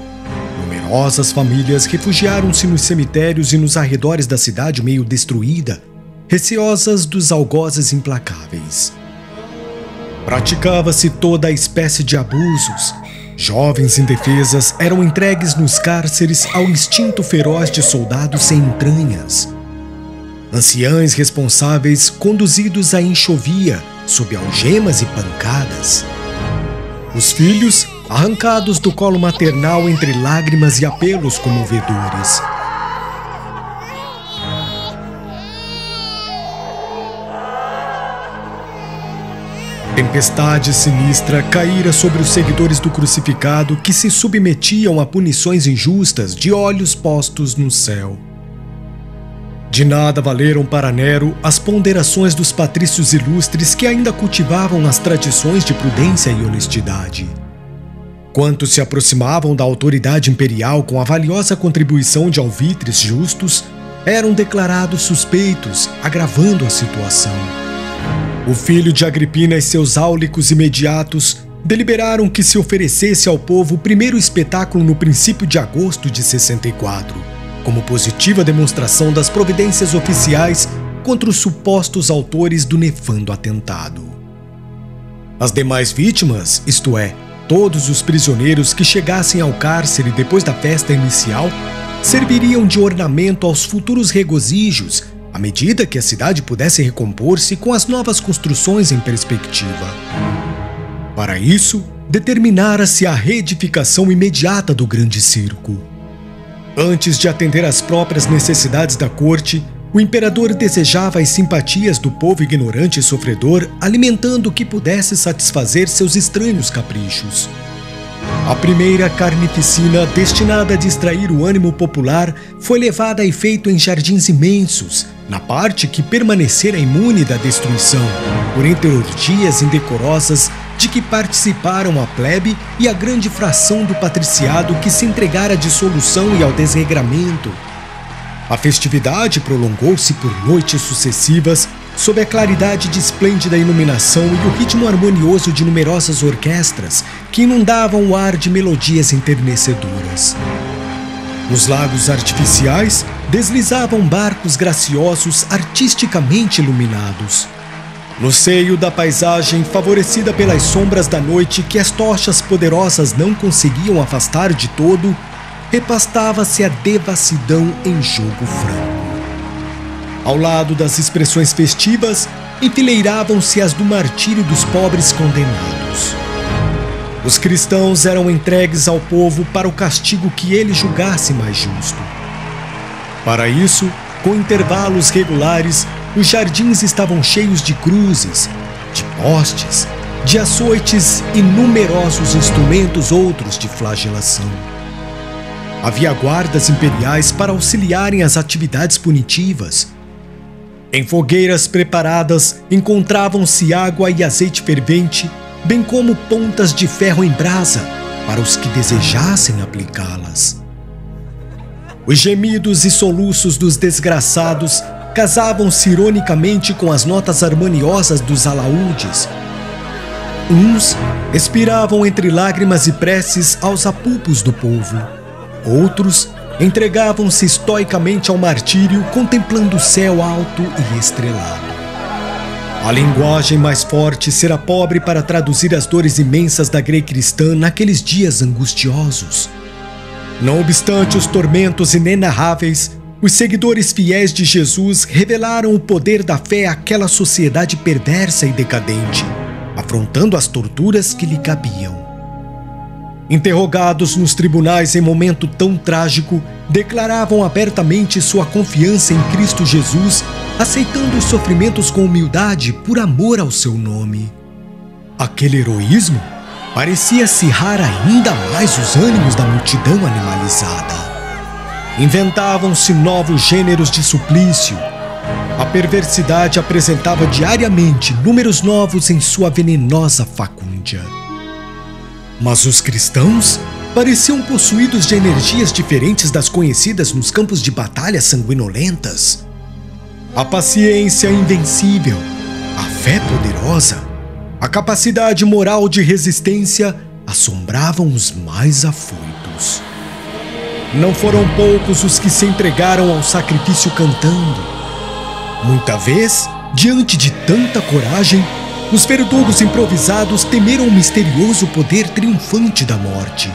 Numerosas famílias refugiaram-se nos cemitérios e nos arredores da cidade meio destruída, receosas dos algozes implacáveis. Praticava-se toda a espécie de abusos. Jovens indefesas eram entregues nos cárceres ao instinto feroz de soldados sem entranhas. Anciães responsáveis conduzidos à enxovia, sob algemas e pancadas. Os filhos arrancados do colo maternal entre lágrimas e apelos comovedores. Tempestade sinistra caíra sobre os seguidores do crucificado que se submetiam a punições injustas de olhos postos no céu. De nada valeram para Nero as ponderações dos patrícios ilustres que ainda cultivavam as tradições de prudência e honestidade. Quantos se aproximavam da autoridade imperial com a valiosa contribuição de alvitres justos eram declarados suspeitos, agravando a situação. O filho de Agripina e seus áulicos imediatos deliberaram que se oferecesse ao povo o primeiro espetáculo no princípio de agosto de 64, como positiva demonstração das providências oficiais contra os supostos autores do nefando atentado. As demais vítimas, isto é, todos os prisioneiros que chegassem ao cárcere depois da festa inicial, serviriam de ornamento aos futuros regozijos, à medida que a cidade pudesse recompor-se com as novas construções em perspectiva. Para isso, determinara-se a reedificação imediata do grande circo. Antes de atender às próprias necessidades da corte, o imperador desejava as simpatias do povo ignorante e sofredor, alimentando o que pudesse satisfazer seus estranhos caprichos. A primeira carnificina, destinada a distrair o ânimo popular, foi levada a efeito em jardins imensos, na parte que permanecera imune da destruição, por entre orgias indecorosas de que participaram a plebe e a grande fração do patriciado que se entregara à dissolução e ao desregramento. A festividade prolongou-se por noites sucessivas, sob a claridade de esplêndida iluminação e o ritmo harmonioso de numerosas orquestras que inundavam o ar de melodias enternecedoras. Nos lagos artificiais deslizavam barcos graciosos artisticamente iluminados. No seio da paisagem favorecida pelas sombras da noite que as tochas poderosas não conseguiam afastar de todo, repastava-se a devassidão em jogo franco. Ao lado das expressões festivas, enfileiravam-se as do martírio dos pobres condenados. Os cristãos eram entregues ao povo para o castigo que ele julgasse mais justo. Para isso, com intervalos regulares, os jardins estavam cheios de cruzes, de postes, de açoites e numerosos instrumentos outros de flagelação. Havia guardas imperiais para auxiliarem as atividades punitivas. Em fogueiras preparadas encontravam-se água e azeite fervente, bem como pontas de ferro em brasa para os que desejassem aplicá-las. Os gemidos e soluços dos desgraçados casavam-se ironicamente com as notas harmoniosas dos alaúdes. Uns expiravam entre lágrimas e preces aos apupos do povo. Outros entregavam-se estoicamente ao martírio, contemplando o céu alto e estrelado. A linguagem mais forte será pobre para traduzir as dores imensas da grei cristã naqueles dias angustiosos. Não obstante os tormentos inenarráveis, os seguidores fiéis de Jesus revelaram o poder da fé àquela sociedade perversa e decadente, afrontando as torturas que lhe cabiam. Interrogados nos tribunais em momento tão trágico, declaravam abertamente sua confiança em Cristo Jesus, aceitando os sofrimentos com humildade por amor ao seu nome. Aquele heroísmo parecia acirrar ainda mais os ânimos da multidão animalizada. Inventavam-se novos gêneros de suplício. A perversidade apresentava diariamente números novos em sua venenosa facúndia. Mas os cristãos pareciam possuídos de energias diferentes das conhecidas nos campos de batalhas sanguinolentas. A paciência invencível, a fé poderosa, a capacidade moral de resistência assombravam os mais afoitos. Não foram poucos os que se entregaram ao sacrifício cantando. Muita vez, diante de tanta coragem, os verdugos improvisados temeram o misterioso poder triunfante da morte.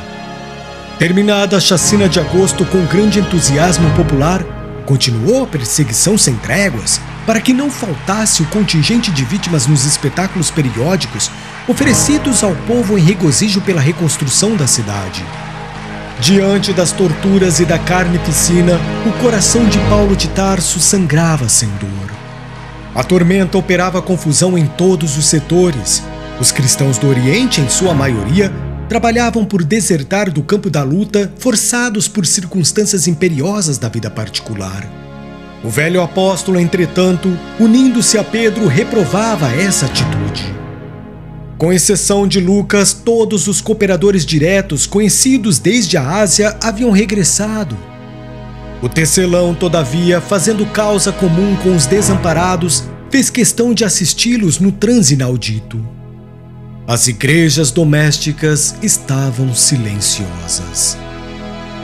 Terminada a chacina de agosto com grande entusiasmo popular, continuou a perseguição sem tréguas para que não faltasse o contingente de vítimas nos espetáculos periódicos oferecidos ao povo em regozijo pela reconstrução da cidade. Diante das torturas e da carnificina, o coração de Paulo de Tarso sangrava sem dor. A tormenta operava confusão em todos os setores. Os cristãos do Oriente, em sua maioria, trabalhavam por desertar do campo da luta, forçados por circunstâncias imperiosas da vida particular. O velho apóstolo, entretanto, unindo-se a Pedro, reprovava essa atitude. Com exceção de Lucas, todos os cooperadores diretos, conhecidos desde a Ásia, haviam regressado. O tecelão, todavia, fazendo causa comum com os desamparados, fez questão de assisti-los no transe inaudito. As igrejas domésticas estavam silenciosas.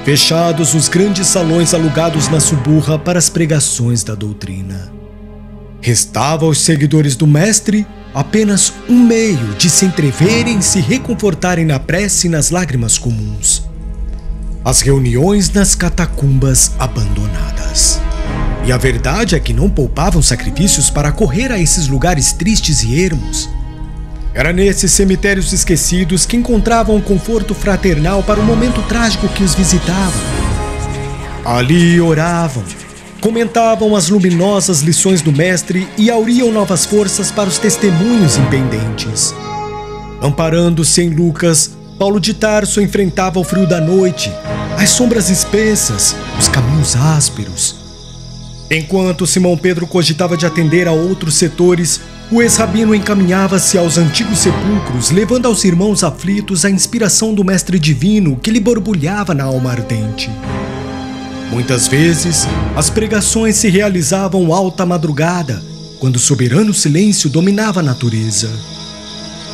Fechados os grandes salões alugados na Suburra para as pregações da doutrina. Restava aos seguidores do Mestre apenas um meio de se entreverem e se reconfortarem na prece e nas lágrimas comuns. As reuniões nas catacumbas abandonadas. E a verdade é que não poupavam sacrifícios para correr a esses lugares tristes e ermos. Era nesses cemitérios esquecidos que encontravam um conforto fraternal para o momento trágico que os visitava. Ali oravam, comentavam as luminosas lições do Mestre e auriam novas forças para os testemunhos impendentes. Amparando-se em Lucas, Paulo de Tarso enfrentava o frio da noite, as sombras espessas, os caminhos ásperos. Enquanto Simão Pedro cogitava de atender a outros setores, o ex-rabino encaminhava-se aos antigos sepulcros, levando aos irmãos aflitos a inspiração do Mestre Divino que lhe borbulhava na alma ardente. Muitas vezes, as pregações se realizavam alta madrugada, quando o soberano silêncio dominava a natureza.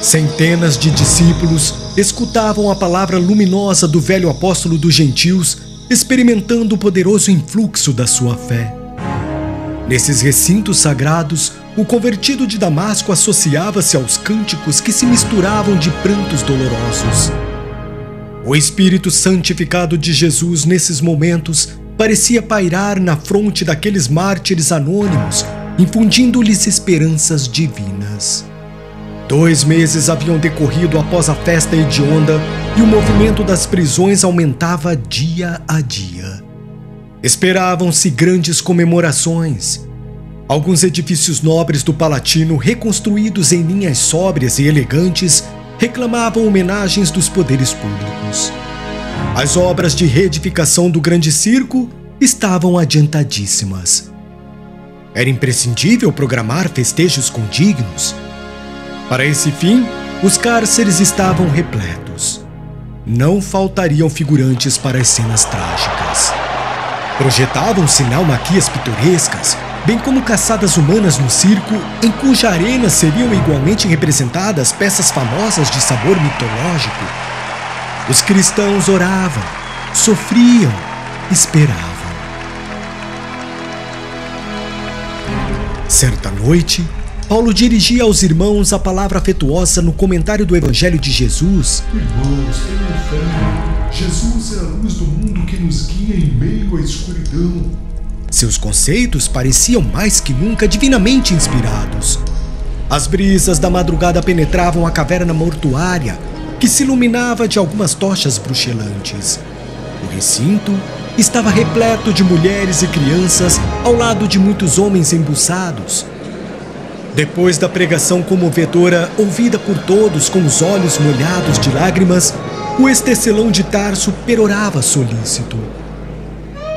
Centenas de discípulos escutavam a palavra luminosa do velho apóstolo dos gentios, experimentando o poderoso influxo da sua fé. Nesses recintos sagrados, o convertido de Damasco associava-se aos cânticos que se misturavam de prantos dolorosos. O Espírito santificado de Jesus, nesses momentos, parecia pairar na fronte daqueles mártires anônimos, infundindo-lhes esperanças divinas. 2 meses haviam decorrido após a festa hedionda e o movimento das prisões aumentava dia a dia. Esperavam-se grandes comemorações. Alguns edifícios nobres do Palatino, reconstruídos em linhas sóbrias e elegantes, reclamavam homenagens dos poderes públicos. As obras de reedificação do Grande Circo estavam adiantadíssimas. Era imprescindível programar festejos condignos. Para esse fim, os cárceres estavam repletos. Não faltariam figurantes para as cenas trágicas. Projetavam-se naumaquias pitorescas, bem como caçadas humanas no circo, em cuja arena seriam igualmente representadas peças famosas de sabor mitológico. Os cristãos oravam, sofriam, esperavam. Certa noite, Paulo dirigia aos irmãos a palavra afetuosa no comentário do Evangelho de Jesus. Irmãos, tenham fé. Jesus é a luz do mundo que nos guia em meio à escuridão. Seus conceitos pareciam mais que nunca divinamente inspirados. As brisas da madrugada penetravam a caverna mortuária, que se iluminava de algumas tochas bruxelantes. O recinto estava repleto de mulheres e crianças, ao lado de muitos homens embuçados. Depois da pregação comovedora, ouvida por todos com os olhos molhados de lágrimas, o ex-tecelão de Tarso perorava solícito.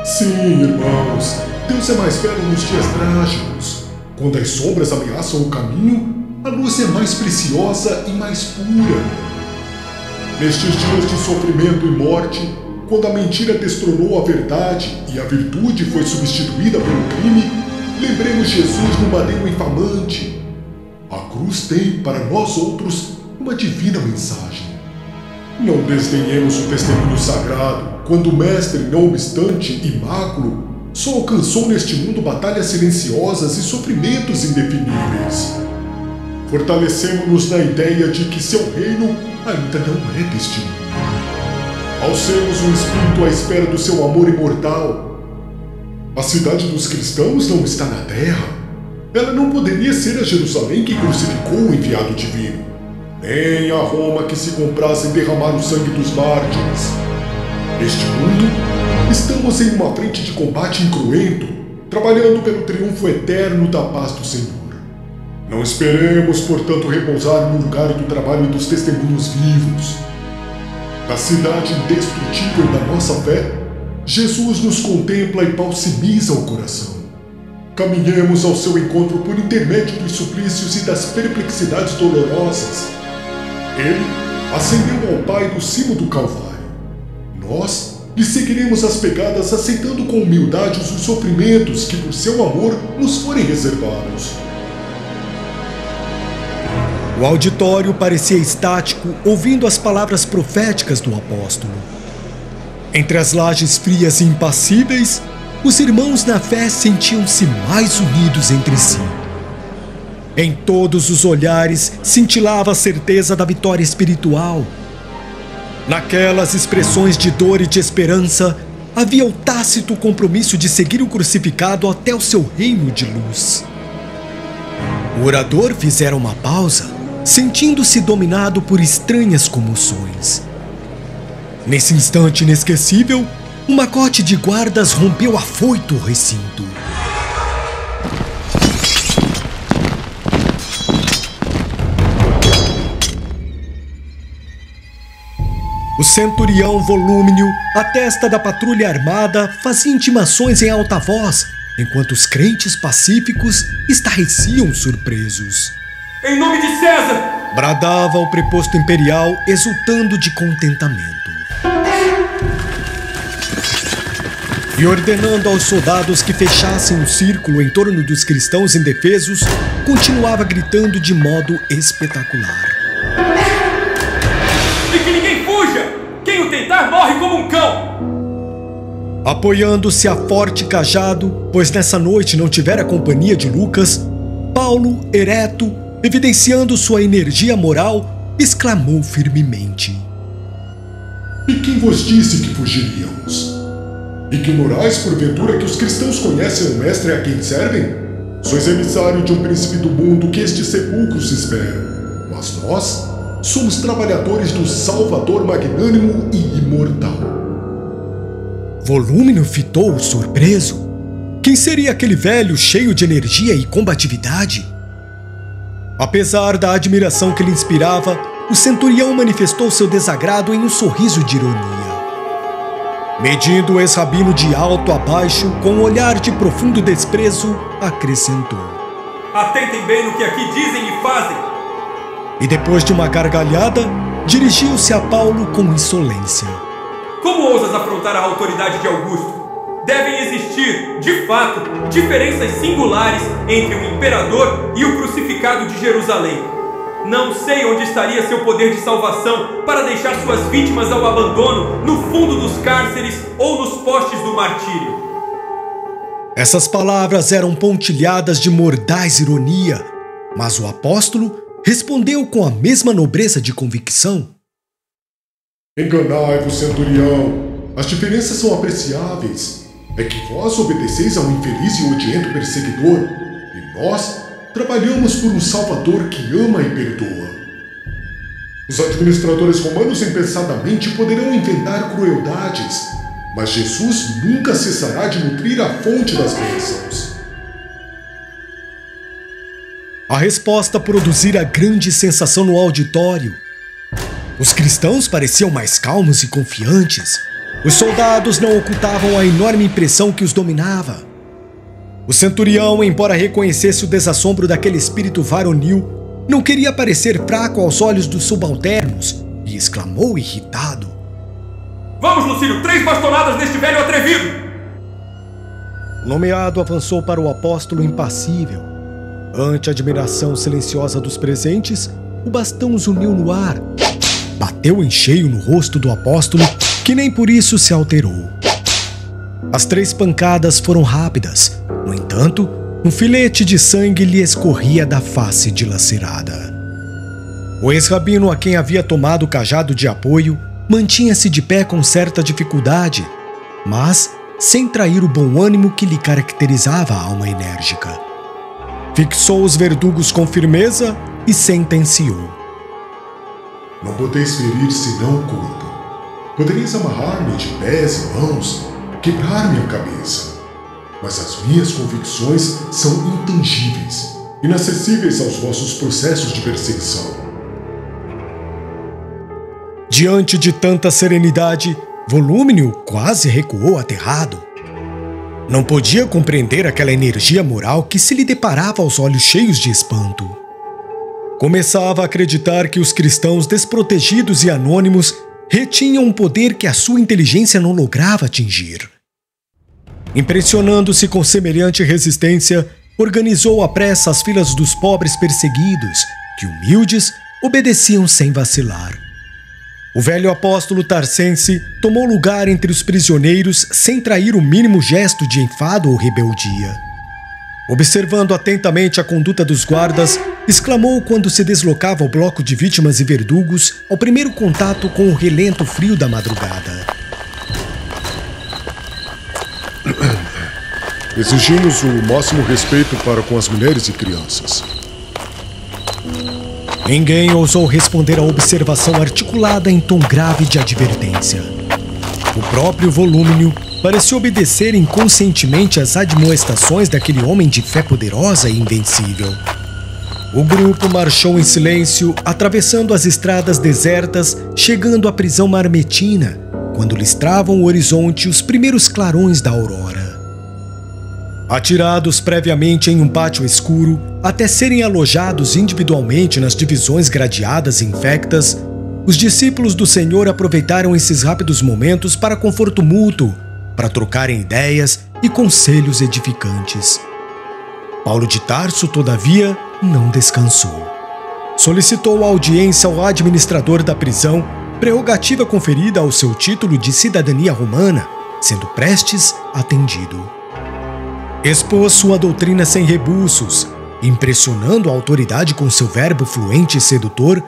Sim, irmãos, Deus é mais belo nos dias trágicos. Quando as sombras ameaçam o caminho, a luz é mais preciosa e mais pura. Nestes dias de sofrimento e morte, quando a mentira destronou a verdade e a virtude foi substituída pelo crime, lembremos Jesus no madeiro infamante. A cruz tem, para nós outros, uma divina mensagem. Não desdenhemos o testemunho sagrado, quando o Mestre, não obstante imáculo, só alcançou neste mundo batalhas silenciosas e sofrimentos indefiníveis. Fortalecemos-nos na ideia de que seu reino ainda não é deste mundo. Ao sermos um espírito à espera do seu amor imortal, a cidade dos cristãos não está na terra. Ela não poderia ser a Jerusalém que crucificou o enviado divino, nem a Roma que se compraz em derramar o sangue dos mártires. Neste mundo, estamos em uma frente de combate incruento, trabalhando pelo triunfo eterno da paz do Senhor. Não esperemos, portanto, repousar no lugar do trabalho e dos testemunhos vivos. Na cidade indestrutível da nossa fé, Jesus nos contempla e paucimiza o coração. Caminhemos ao seu encontro por intermédio dos suplícios e das perplexidades dolorosas. Ele ascendeu ao Pai do cimo do Calvário. Nós lhe seguiremos as pegadas, aceitando com humildade os sofrimentos que por seu amor nos forem reservados. O auditório parecia estático, ouvindo as palavras proféticas do apóstolo. Entre as lajes frias e impassíveis, os irmãos na fé sentiam-se mais unidos entre si. Em todos os olhares cintilava a certeza da vitória espiritual. Naquelas expressões de dor e de esperança, havia o tácito compromisso de seguir o crucificado até o seu reino de luz. O orador fizera uma pausa, sentindo-se dominado por estranhas comoções. Nesse instante inesquecível, um macote de guardas rompeu afoito o recinto. O centurião Volúmino, a testa da patrulha armada, fazia intimações em alta voz, enquanto os crentes pacíficos estarreciam surpresos. Em nome de César! Bradava o preposto imperial, exultando de contentamento. E ordenando aos soldados que fechassem um círculo em torno dos cristãos indefesos, continuava gritando de modo espetacular. E que ninguém fuja! Quem o tentar morre como um cão! Apoiando-se a forte cajado, pois nessa noite não tivera companhia de Lucas, Paulo, ereto, evidenciando sua energia moral, exclamou firmemente: E quem vos disse que fugiríamos? Ignorais porventura que os cristãos conhecem o mestre a quem servem? Sois emissário de um príncipe do mundo que estes sepulcros esperam. Mas nós somos trabalhadores do Salvador magnânimo e imortal. Volúmino fitou-o surpreso. Quem seria aquele velho cheio de energia e combatividade? Apesar da admiração que lhe inspirava, o centurião manifestou seu desagrado em um sorriso de ironia. Medindo o ex-rabino de alto a baixo, com um olhar de profundo desprezo, acrescentou: Atentem bem no que aqui dizem e fazem. E depois de uma gargalhada, dirigiu-se a Paulo com insolência. Como ousas afrontar a autoridade de Augusto? Devem existir, de fato, diferenças singulares entre o imperador e o crucificado de Jerusalém. Não sei onde estaria seu poder de salvação para deixar suas vítimas ao abandono no fundo dos cárceres ou nos postes do martírio. Essas palavras eram pontilhadas de mordaz ironia, mas o apóstolo respondeu com a mesma nobreza de convicção: Enganai-vos, centurião. As diferenças são apreciáveis. É que vós obedeceis a um infeliz e odiento perseguidor, e nós trabalhamos por um Salvador que ama e perdoa. Os administradores romanos impensadamente poderão inventar crueldades, mas Jesus nunca cessará de nutrir a fonte das bênçãos. A resposta produzira grande sensação no auditório. Os cristãos pareciam mais calmos e confiantes. Os soldados não ocultavam a enorme impressão que os dominava. O centurião, embora reconhecesse o desassombro daquele espírito varonil, não queria parecer fraco aos olhos dos subalternos e exclamou irritado: Vamos, Lucílio, 3 bastonadas neste velho atrevido! O nomeado avançou para o apóstolo impassível. Ante a admiração silenciosa dos presentes, o bastão zuniu no ar. Bateu em cheio no rosto do apóstolo, que nem por isso se alterou. As 3 pancadas foram rápidas. No entanto, um filete de sangue lhe escorria da face dilacerada. O ex-rabino, a quem havia tomado o cajado de apoio, mantinha-se de pé com certa dificuldade, mas sem trair o bom ânimo que lhe caracterizava a alma enérgica. Fixou os verdugos com firmeza e sentenciou: Não podeis ferir senão o corpo. Podereis amarrar-me de pés e mãos, quebrar-me a cabeça. Mas as minhas convicções são intangíveis, inacessíveis aos vossos processos de perseguição. Diante de tanta serenidade, Volúmino quase recuou aterrado. Não podia compreender aquela energia moral que se lhe deparava aos olhos cheios de espanto. Começava a acreditar que os cristãos desprotegidos e anônimos retinham um poder que a sua inteligência não lograva atingir. Impressionando-se com semelhante resistência, organizou à pressa as filas dos pobres perseguidos, que humildes obedeciam sem vacilar. O velho apóstolo tarcense tomou lugar entre os prisioneiros sem trair o mínimo gesto de enfado ou rebeldia. Observando atentamente a conduta dos guardas, exclamou quando se deslocava o bloco de vítimas e verdugos ao primeiro contato com o relento frio da madrugada: Exigimos o máximo respeito para com as mulheres e crianças. Ninguém ousou responder à observação articulada em tom grave de advertência. O próprio Volúmino parecia obedecer inconscientemente às admoestações daquele homem de fé poderosa e invencível. O grupo marchou em silêncio, atravessando as estradas desertas, chegando à prisão marmetina, quando listravam o horizonte os primeiros clarões da aurora. Atirados previamente em um pátio escuro, até serem alojados individualmente nas divisões gradeadas e infectas, os discípulos do Senhor aproveitaram esses rápidos momentos para conforto mútuo, para trocarem ideias e conselhos edificantes. Paulo de Tarso, todavia, não descansou. Solicitou audiência ao administrador da prisão, prerrogativa conferida ao seu título de cidadania romana, sendo prestes atendido. Expôs sua doutrina sem rebuços, impressionando a autoridade com seu verbo fluente e sedutor,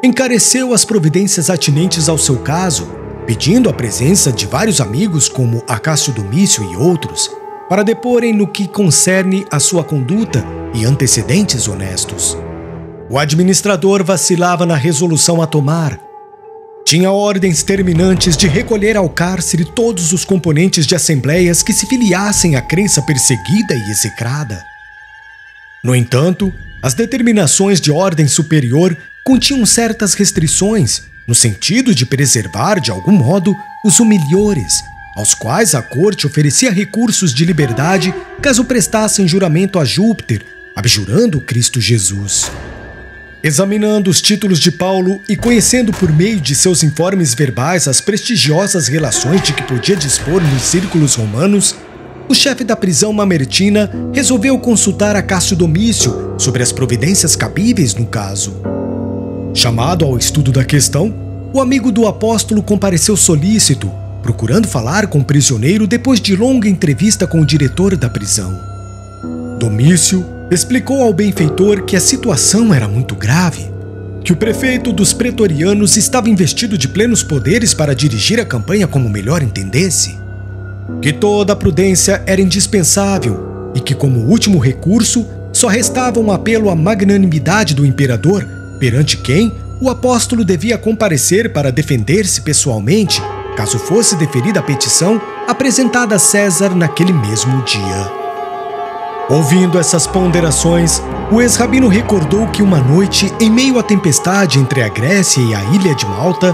encareceu as providências atinentes ao seu caso, pedindo a presença de vários amigos como Acácio Domício e outros, para deporem no que concerne a sua conduta e antecedentes honestos. O administrador vacilava na resolução a tomar. Tinha ordens terminantes de recolher ao cárcere todos os componentes de assembleias que se filiassem à crença perseguida e execrada. No entanto, as determinações de ordem superior continham certas restrições, no sentido de preservar, de algum modo, os humilhores, aos quais a corte oferecia recursos de liberdade caso prestassem juramento a Júpiter, abjurando Cristo Jesus. Examinando os títulos de Paulo e conhecendo por meio de seus informes verbais as prestigiosas relações de que podia dispor nos círculos romanos, o chefe da prisão mamertina resolveu consultar Acácio Domício sobre as providências cabíveis no caso. Chamado ao estudo da questão, o amigo do apóstolo compareceu solícito, procurando falar com o prisioneiro depois de longa entrevista com o diretor da prisão. Domício explicou ao benfeitor que a situação era muito grave, que o prefeito dos pretorianos estava investido de plenos poderes para dirigir a campanha como melhor entendesse, que toda a prudência era indispensável e que, como último recurso, só restava um apelo à magnanimidade do imperador, perante quem o apóstolo devia comparecer para defender-se pessoalmente, caso fosse deferida a petição apresentada a César naquele mesmo dia. Ouvindo essas ponderações, o ex-rabino recordou que uma noite, em meio à tempestade entre a Grécia e a ilha de Malta,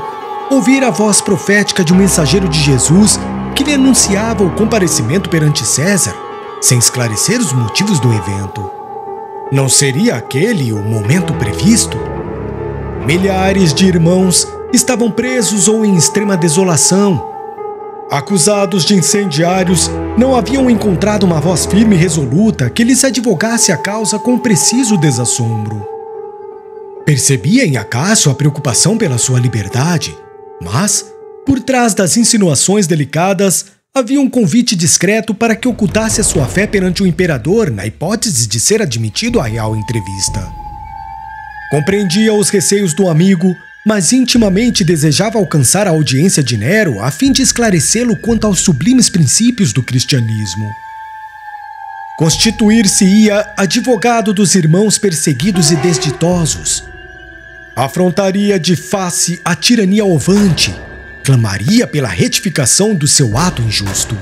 ouvira a voz profética de um mensageiro de Jesus que lhe anunciava o comparecimento perante César, sem esclarecer os motivos do evento. Não seria aquele o momento previsto? Milhares de irmãos estavam presos ou em extrema desolação. Acusados de incendiários, não haviam encontrado uma voz firme e resoluta que lhes advogasse a causa com preciso desassombro. Percebia em Acácio a preocupação pela sua liberdade, mas, por trás das insinuações delicadas, havia um convite discreto para que ocultasse a sua fé perante o imperador na hipótese de ser admitido à real entrevista. Compreendia os receios do amigo, mas intimamente desejava alcançar a audiência de Nero a fim de esclarecê-lo quanto aos sublimes princípios do cristianismo. Constituir-se-ia advogado dos irmãos perseguidos e desditosos. Afrontaria de face a tirania ovante, clamaria pela retificação do seu ato injusto.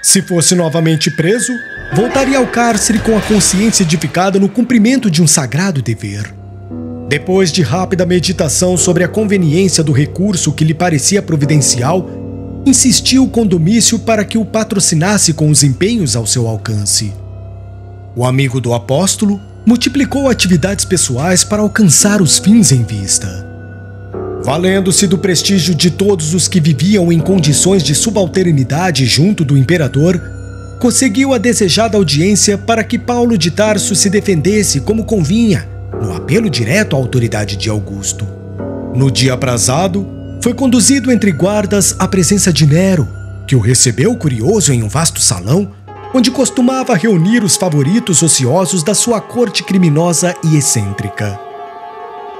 Se fosse novamente preso, voltaria ao cárcere com a consciência edificada no cumprimento de um sagrado dever. Depois de rápida meditação sobre a conveniência do recurso que lhe parecia providencial, insistiu com Domício para que o patrocinasse com os empenhos ao seu alcance. O amigo do apóstolo multiplicou atividades pessoais para alcançar os fins em vista. Valendo-se do prestígio de todos os que viviam em condições de subalternidade junto do imperador, conseguiu a desejada audiência para que Paulo de Tarso se defendesse como convinha, no apelo direto à autoridade de Augusto. No dia aprazado, foi conduzido entre guardas à presença de Nero, que o recebeu curioso em um vasto salão, onde costumava reunir os favoritos ociosos da sua corte criminosa e excêntrica.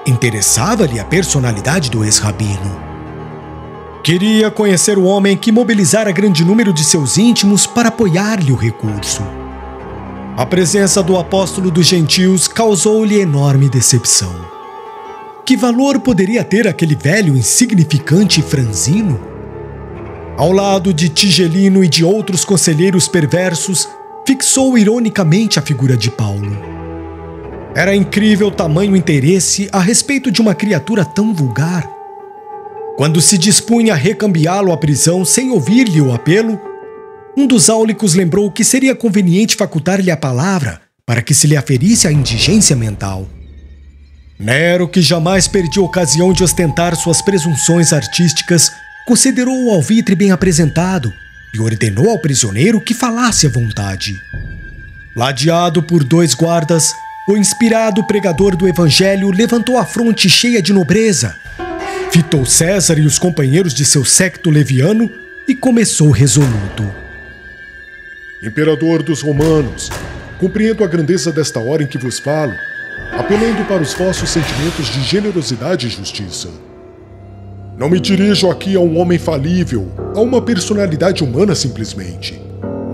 Interessava-lhe a personalidade do ex-rabino. Queria conhecer o homem que mobilizara grande número de seus íntimos para apoiar-lhe o recurso. A presença do apóstolo dos gentios causou-lhe enorme decepção. Que valor poderia ter aquele velho insignificante e franzino? Ao lado de Tigelino e de outros conselheiros perversos, fixou ironicamente a figura de Paulo. Era incrível tamanho interesse a respeito de uma criatura tão vulgar. Quando se dispunha a recambiá-lo à prisão sem ouvir-lhe o apelo, um dos áulicos lembrou que seria conveniente facultar-lhe a palavra para que se lhe aferisse a indigência mental. Nero, que jamais perdia ocasião de ostentar suas presunções artísticas, considerou o alvitre bem apresentado e ordenou ao prisioneiro que falasse à vontade. Ladeado por 2 guardas, o inspirado pregador do evangelho levantou a fronte cheia de nobreza, fitou César e os companheiros de seu séquito leviano e começou resoluto. Imperador dos romanos, compreendo a grandeza desta hora em que vos falo, apelando para os vossos sentimentos de generosidade e justiça. Não me dirijo aqui a um homem falível, a uma personalidade humana simplesmente,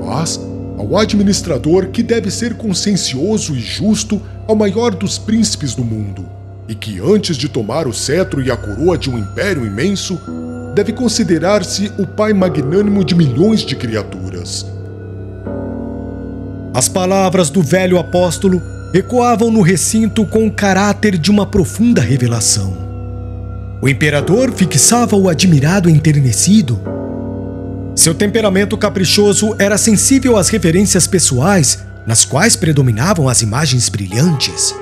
mas ao administrador que deve ser consciencioso e justo ao maior dos príncipes do mundo, e que antes de tomar o cetro e a coroa de um império imenso, deve considerar-se o pai magnânimo de milhões de criaturas. As palavras do velho apóstolo ecoavam no recinto com o caráter de uma profunda revelação. O imperador fixava-o admirado e enternecido. Seu temperamento caprichoso era sensível às referências pessoais, nas quais predominavam as imagens brilhantes.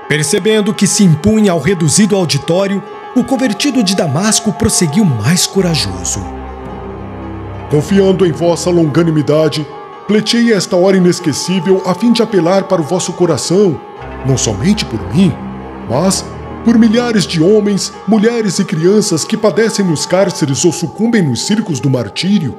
Percebendo que se impunha ao reduzido auditório, o convertido de Damasco prosseguiu mais corajoso. Confiando em vossa longanimidade, pleiteei esta hora inesquecível a fim de apelar para o vosso coração, não somente por mim, mas por milhares de homens, mulheres e crianças que padecem nos cárceres ou sucumbem nos circos do martírio.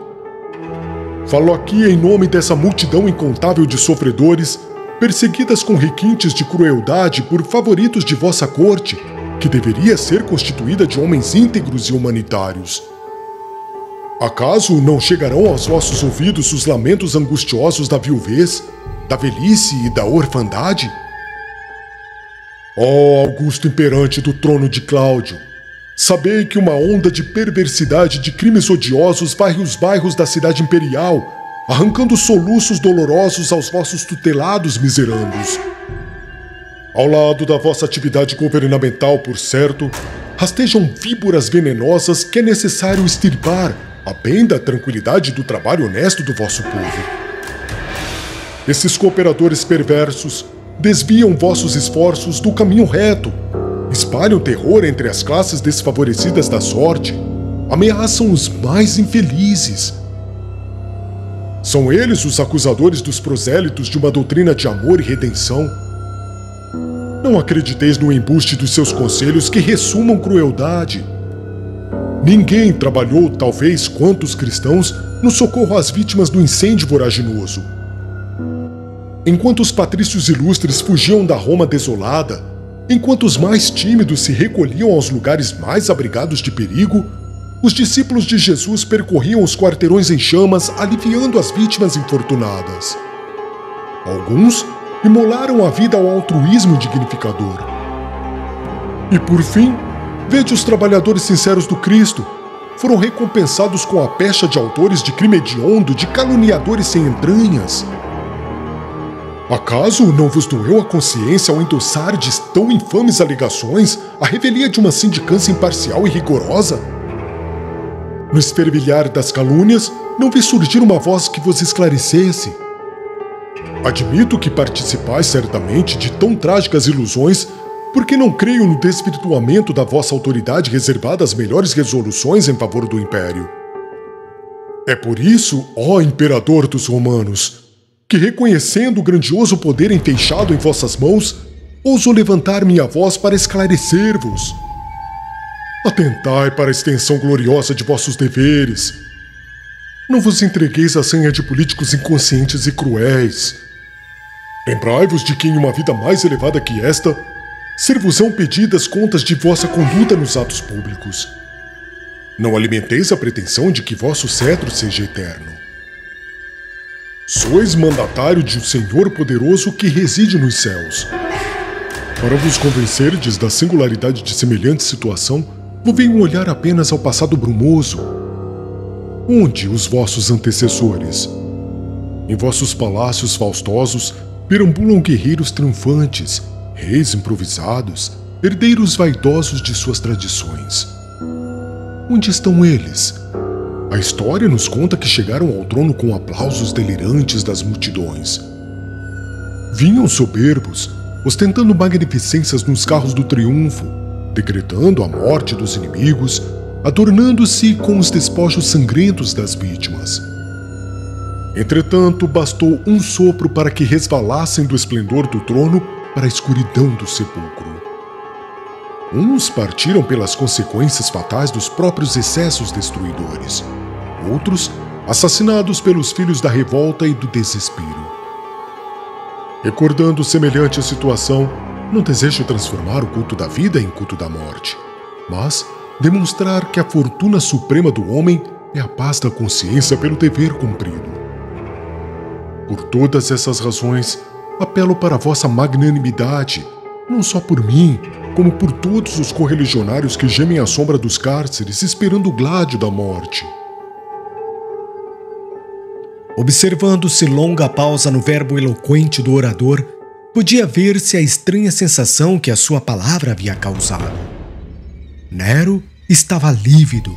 Falo aqui em nome dessa multidão incontável de sofredores, perseguidas com requintes de crueldade por favoritos de vossa corte, que deveria ser constituída de homens íntegros e humanitários. Acaso não chegarão aos vossos ouvidos os lamentos angustiosos da viuvez, da velhice e da orfandade? Ó Augusto imperante do trono de Cláudio, sabei que uma onda de perversidade e de crimes odiosos varre os bairros da cidade imperial, arrancando soluços dolorosos aos vossos tutelados miserandos. Ao lado da vossa atividade governamental, por certo, rastejam víboras venenosas que é necessário extirpar, a bem da tranquilidade do trabalho honesto do vosso povo. Esses cooperadores perversos desviam vossos esforços do caminho reto, espalham terror entre as classes desfavorecidas da sorte, ameaçam os mais infelizes. São eles os acusadores dos prosélitos de uma doutrina de amor e redenção. Não acrediteis no embuste dos seus conselhos que ressumam crueldade. Ninguém trabalhou, talvez, quanto os cristãos, no socorro às vítimas do incêndio voraginoso. Enquanto os patrícios ilustres fugiam da Roma desolada, enquanto os mais tímidos se recolhiam aos lugares mais abrigados de perigo, os discípulos de Jesus percorriam os quarteirões em chamas, aliviando as vítimas infortunadas. Alguns imolaram a vida ao altruísmo dignificador. E por fim, vede os trabalhadores sinceros do Cristo, foram recompensados com a pecha de autores de crime hediondo, de caluniadores sem entranhas. Acaso não vos doeu a consciência ao endossardes tão infames alegações à revelia de uma sindicância imparcial e rigorosa? No esfervilhar das calúnias, não vi surgir uma voz que vos esclarecesse. Admito que participais certamente de tão trágicas ilusões, porque não creio no desvirtuamento da vossa autoridade reservada às melhores resoluções em favor do Império. É por isso, ó Imperador dos Romanos, que reconhecendo o grandioso poder enfeixado em vossas mãos, ouso levantar minha voz para esclarecer-vos. Atentai para a extensão gloriosa de vossos deveres. Não vos entregueis à sanha de políticos inconscientes e cruéis. Lembrai-vos de que em uma vida mais elevada que esta, ser-vos-ão pedidas contas de vossa conduta nos atos públicos. Não alimenteis a pretensão de que vosso cetro seja eterno. Sois mandatário de um Senhor poderoso que reside nos céus. Para vos convencerdes da singularidade de semelhante situação, volvei um olhar apenas ao passado brumoso. Onde os vossos antecessores? Em vossos palácios faustosos perambulam guerreiros triunfantes, reis improvisados, herdeiros vaidosos de suas tradições. Onde estão eles? A história nos conta que chegaram ao trono com aplausos delirantes das multidões. Vinham soberbos, ostentando magnificências nos carros do triunfo, decretando a morte dos inimigos, adornando-se com os despojos sangrentos das vítimas. Entretanto, bastou um sopro para que resvalassem do esplendor do trono para a escuridão do sepulcro. Uns partiram pelas consequências fatais dos próprios excessos destruidores, outros assassinados pelos filhos da revolta e do desespero. Recordando semelhante situação, não desejo transformar o culto da vida em culto da morte, mas demonstrar que a fortuna suprema do homem é a paz da consciência pelo dever cumprido. Por todas essas razões, apelo para a vossa magnanimidade, não só por mim, como por todos os correligionários que gemem à sombra dos cárceres esperando o gládio da morte. Observando-se longa pausa no verbo eloquente do orador, podia ver-se a estranha sensação que a sua palavra havia causado. Nero estava lívido.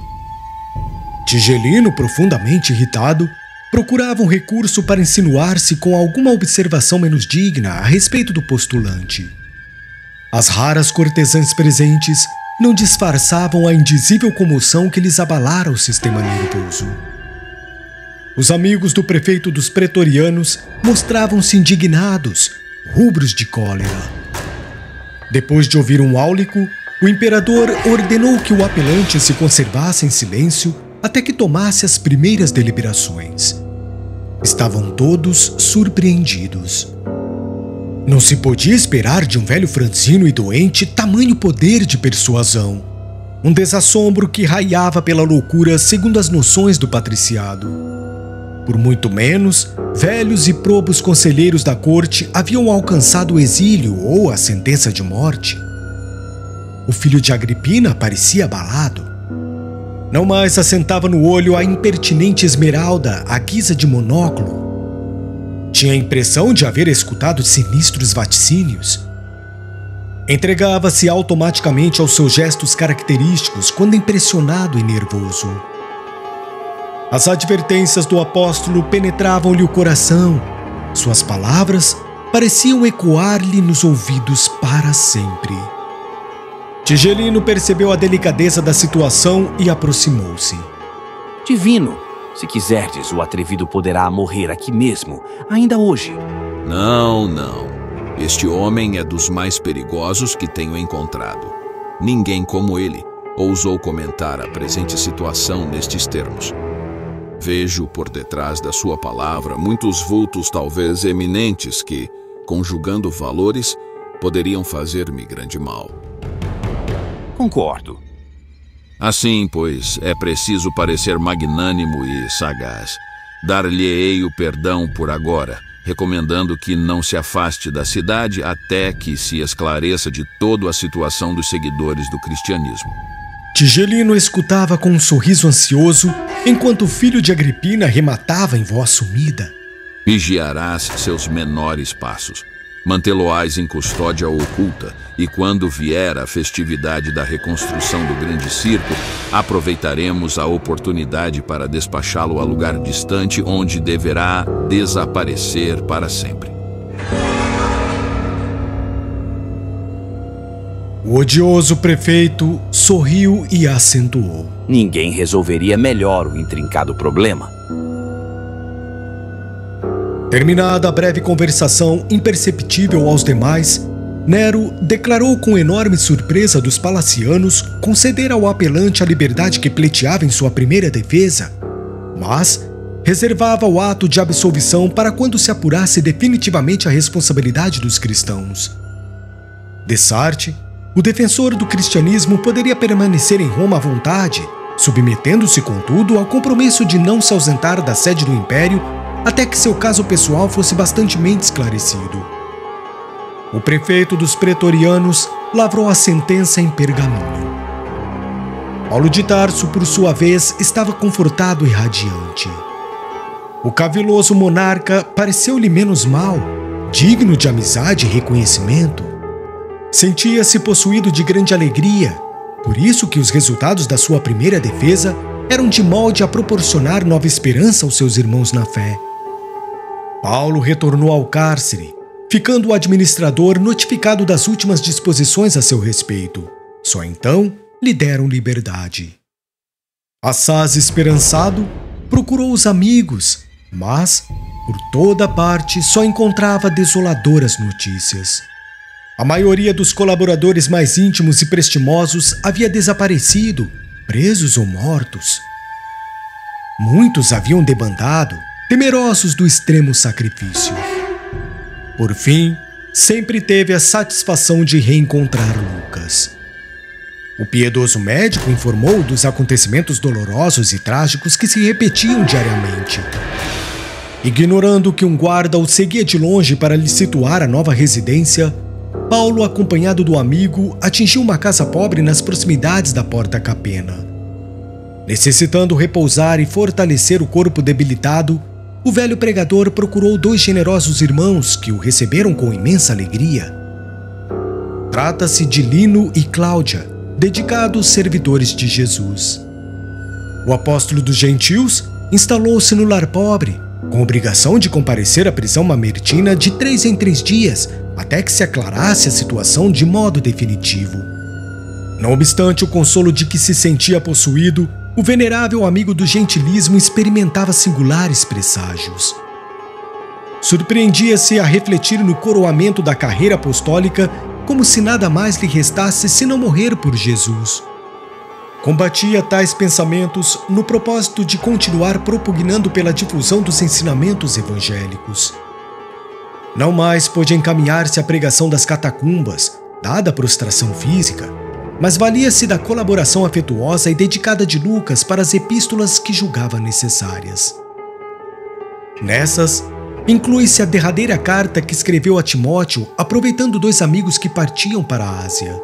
Tigelino, profundamente irritado, procurava um recurso para insinuar-se com alguma observação menos digna a respeito do postulante. As raras cortesãs presentes não disfarçavam a indizível comoção que lhes abalara o sistema nervoso. Os amigos do prefeito dos pretorianos mostravam-se indignados, rubros de cólera. Depois de ouvir um áulico, o imperador ordenou que o apelante se conservasse em silêncio até que tomasse as primeiras deliberações. Estavam todos surpreendidos. Não se podia esperar de um velho franzino e doente tamanho poder de persuasão. Um desassombro que raiava pela loucura segundo as noções do patriciado. Por muito menos, velhos e probos conselheiros da corte haviam alcançado o exílio ou a sentença de morte. O filho de Agripina parecia abalado. Não mais assentava no olho a impertinente Esmeralda à guisa de monóculo. Tinha a impressão de haver escutado sinistros vaticínios. Entregava-se automaticamente aos seus gestos característicos quando impressionado e nervoso. As advertências do apóstolo penetravam-lhe o coração. Suas palavras pareciam ecoar-lhe nos ouvidos para sempre. Tigelino percebeu a delicadeza da situação e aproximou-se. Divino, se quiserdes, o atrevido poderá morrer aqui mesmo, ainda hoje. Não, não. Este homem é dos mais perigosos que tenho encontrado. Ninguém como ele ousou comentar a presente situação nestes termos. Vejo por detrás da sua palavra muitos vultos talvez eminentes que, conjugando valores, poderiam fazer-me grande mal. Concordo. Assim, pois, é preciso parecer magnânimo e sagaz. Dar-lhe-ei o perdão por agora, recomendando que não se afaste da cidade até que se esclareça de todo a situação dos seguidores do cristianismo. Tigelino escutava com um sorriso ansioso, enquanto o filho de Agripina rematava em voz sumida. Vigiarás seus menores passos. Mantê-lo-ás em custódia oculta, e quando vier a festividade da reconstrução do grande circo, aproveitaremos a oportunidade para despachá-lo a lugar distante onde deverá desaparecer para sempre. O odioso prefeito sorriu e acentuou. Ninguém resolveria melhor o intrincado problema. Terminada a breve conversação imperceptível aos demais, Nero declarou com enorme surpresa dos palacianos conceder ao apelante a liberdade que pleiteava em sua primeira defesa, mas reservava o ato de absolvição para quando se apurasse definitivamente a responsabilidade dos cristãos. Dessarte, o defensor do cristianismo poderia permanecer em Roma à vontade, submetendo-se, contudo, ao compromisso de não se ausentar da sede do império até que seu caso pessoal fosse bastantemente esclarecido. O prefeito dos pretorianos lavrou a sentença em pergaminho. Paulo de Tarso, por sua vez, estava confortado e radiante. O caviloso monarca pareceu-lhe menos mal, digno de amizade e reconhecimento. Sentia-se possuído de grande alegria, por isso que os resultados da sua primeira defesa eram de molde a proporcionar nova esperança aos seus irmãos na fé. Paulo retornou ao cárcere, ficando o administrador notificado das últimas disposições a seu respeito. Só então lhe deram liberdade. Assaz esperançado, procurou os amigos, mas, por toda parte, só encontrava desoladoras notícias. A maioria dos colaboradores mais íntimos e prestimosos havia desaparecido, presos ou mortos. Muitos haviam debandado, temerosos do extremo sacrifício. Por fim, sempre teve a satisfação de reencontrar Lucas. O piedoso médico informou dos acontecimentos dolorosos e trágicos que se repetiam diariamente. Ignorando que um guarda o seguia de longe para lhe situar a nova residência, Paulo, acompanhado do amigo, atingiu uma casa pobre nas proximidades da Porta Capena. Necessitando repousar e fortalecer o corpo debilitado, o velho pregador procurou 2 generosos irmãos que o receberam com imensa alegria. Trata-se de Lino e Cláudia, dedicados servidores de Jesus. O apóstolo dos gentios instalou-se no lar pobre, com obrigação de comparecer à prisão mamertina de 3 em 3 dias, até que se aclarasse a situação de modo definitivo. Não obstante o consolo de que se sentia possuído, o venerável amigo do gentilismo experimentava singulares presságios. Surpreendia-se a refletir no coroamento da carreira apostólica como se nada mais lhe restasse senão morrer por Jesus. Combatia tais pensamentos no propósito de continuar propugnando pela difusão dos ensinamentos evangélicos. Não mais pôde encaminhar-se à pregação das catacumbas, dada a prostração física, mas valia-se da colaboração afetuosa e dedicada de Lucas para as epístolas que julgava necessárias. Nessas, inclui-se a derradeira carta que escreveu a Timóteo, aproveitando 2 amigos que partiam para a Ásia.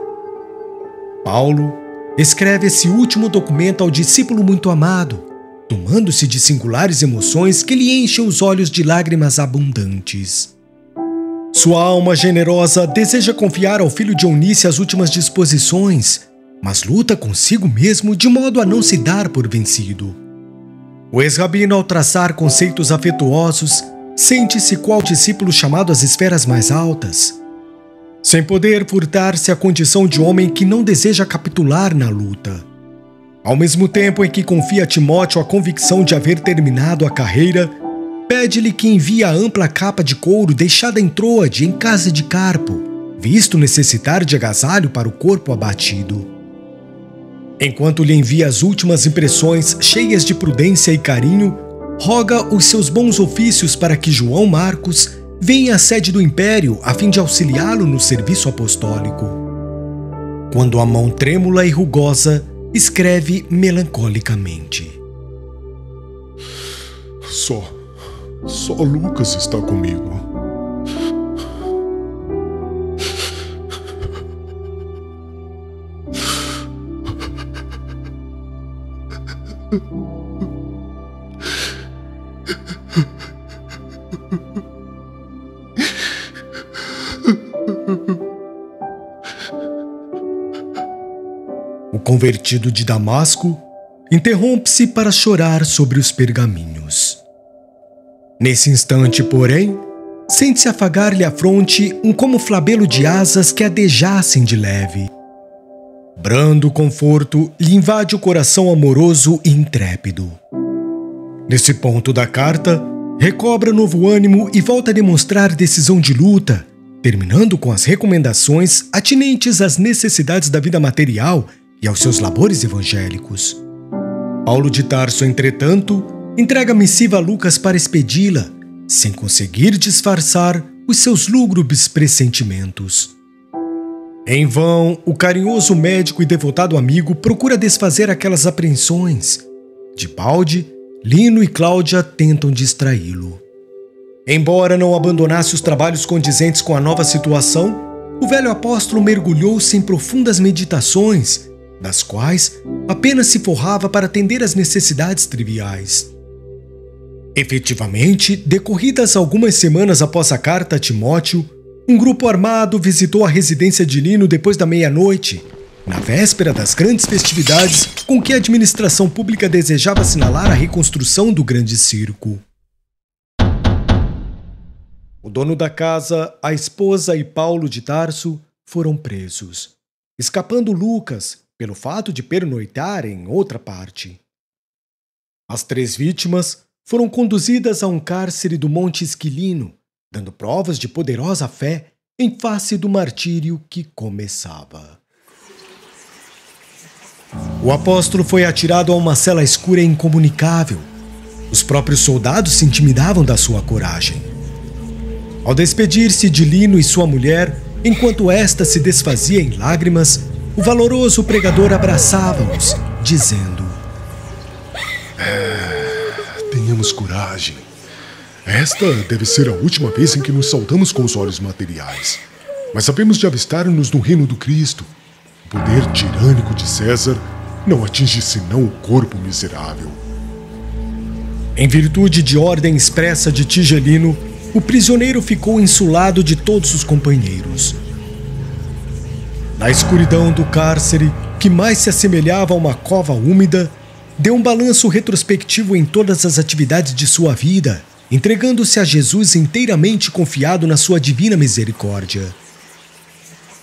Paulo escreve esse último documento ao discípulo muito amado, tomando-se de singulares emoções que lhe enchem os olhos de lágrimas abundantes. Sua alma generosa deseja confiar ao filho de Eunice as últimas disposições, mas luta consigo mesmo de modo a não se dar por vencido. O ex-rabino, ao traçar conceitos afetuosos, sente-se qual discípulo chamado às esferas mais altas, sem poder furtar-se à condição de homem que não deseja capitular na luta. Ao mesmo tempo em que confia a Timóteo a convicção de haver terminado a carreira, pede-lhe que envie a ampla capa de couro deixada em Troade, em casa de Carpo, visto necessitar de agasalho para o corpo abatido. Enquanto lhe envia as últimas impressões cheias de prudência e carinho, roga os seus bons ofícios para que João Marcos venha à sede do Império a fim de auxiliá-lo no serviço apostólico. Quando a mão trêmula e rugosa escreve melancolicamente: Só Lucas está comigo. O convertido de Damasco interrompe-se para chorar sobre os pergaminhos. Nesse instante, porém, sente-se afagar-lhe a fronte um como flabelo de asas que adejassem de leve. Brando conforto lhe invade o coração amoroso e intrépido. Nesse ponto da carta, recobra novo ânimo e volta a demonstrar decisão de luta, terminando com as recomendações atinentes às necessidades da vida material e aos seus labores evangélicos. Paulo de Tarso, entretanto, entrega a missiva a Lucas para expedi-la, sem conseguir disfarçar os seus lúgubres pressentimentos. Em vão, o carinhoso médico e devotado amigo procura desfazer aquelas apreensões. De balde, Lino e Cláudia tentam distraí-lo. Embora não abandonasse os trabalhos condizentes com a nova situação, o velho apóstolo mergulhou-se em profundas meditações, das quais apenas se forrava para atender às necessidades triviais. Efetivamente, decorridas algumas semanas após a carta a Timóteo, um grupo armado visitou a residência de Lino depois da meia-noite, na véspera das grandes festividades com que a administração pública desejava assinalar a reconstrução do grande circo. O dono da casa, a esposa e Paulo de Tarso foram presos, escapando Lucas pelo fato de pernoitar em outra parte. As 3 vítimas foram conduzidas a um cárcere do Monte Esquilino, dando provas de poderosa fé em face do martírio que começava. O apóstolo foi atirado a uma cela escura e incomunicável. Os próprios soldados se intimidavam da sua coragem. Ao despedir-se de Lino e sua mulher, enquanto esta se desfazia em lágrimas, o valoroso pregador abraçava-os, dizendo: Tenhamos coragem. Esta deve ser a última vez em que nos saudamos com os olhos materiais. Mas havemos de avistar-nos no reino do Cristo. O poder tirânico de César não atinge senão o corpo miserável. Em virtude de ordem expressa de Tigelino, o prisioneiro ficou insulado de todos os companheiros. Na escuridão do cárcere, que mais se assemelhava a uma cova úmida, deu um balanço retrospectivo em todas as atividades de sua vida, entregando-se a Jesus inteiramente confiado na sua divina misericórdia.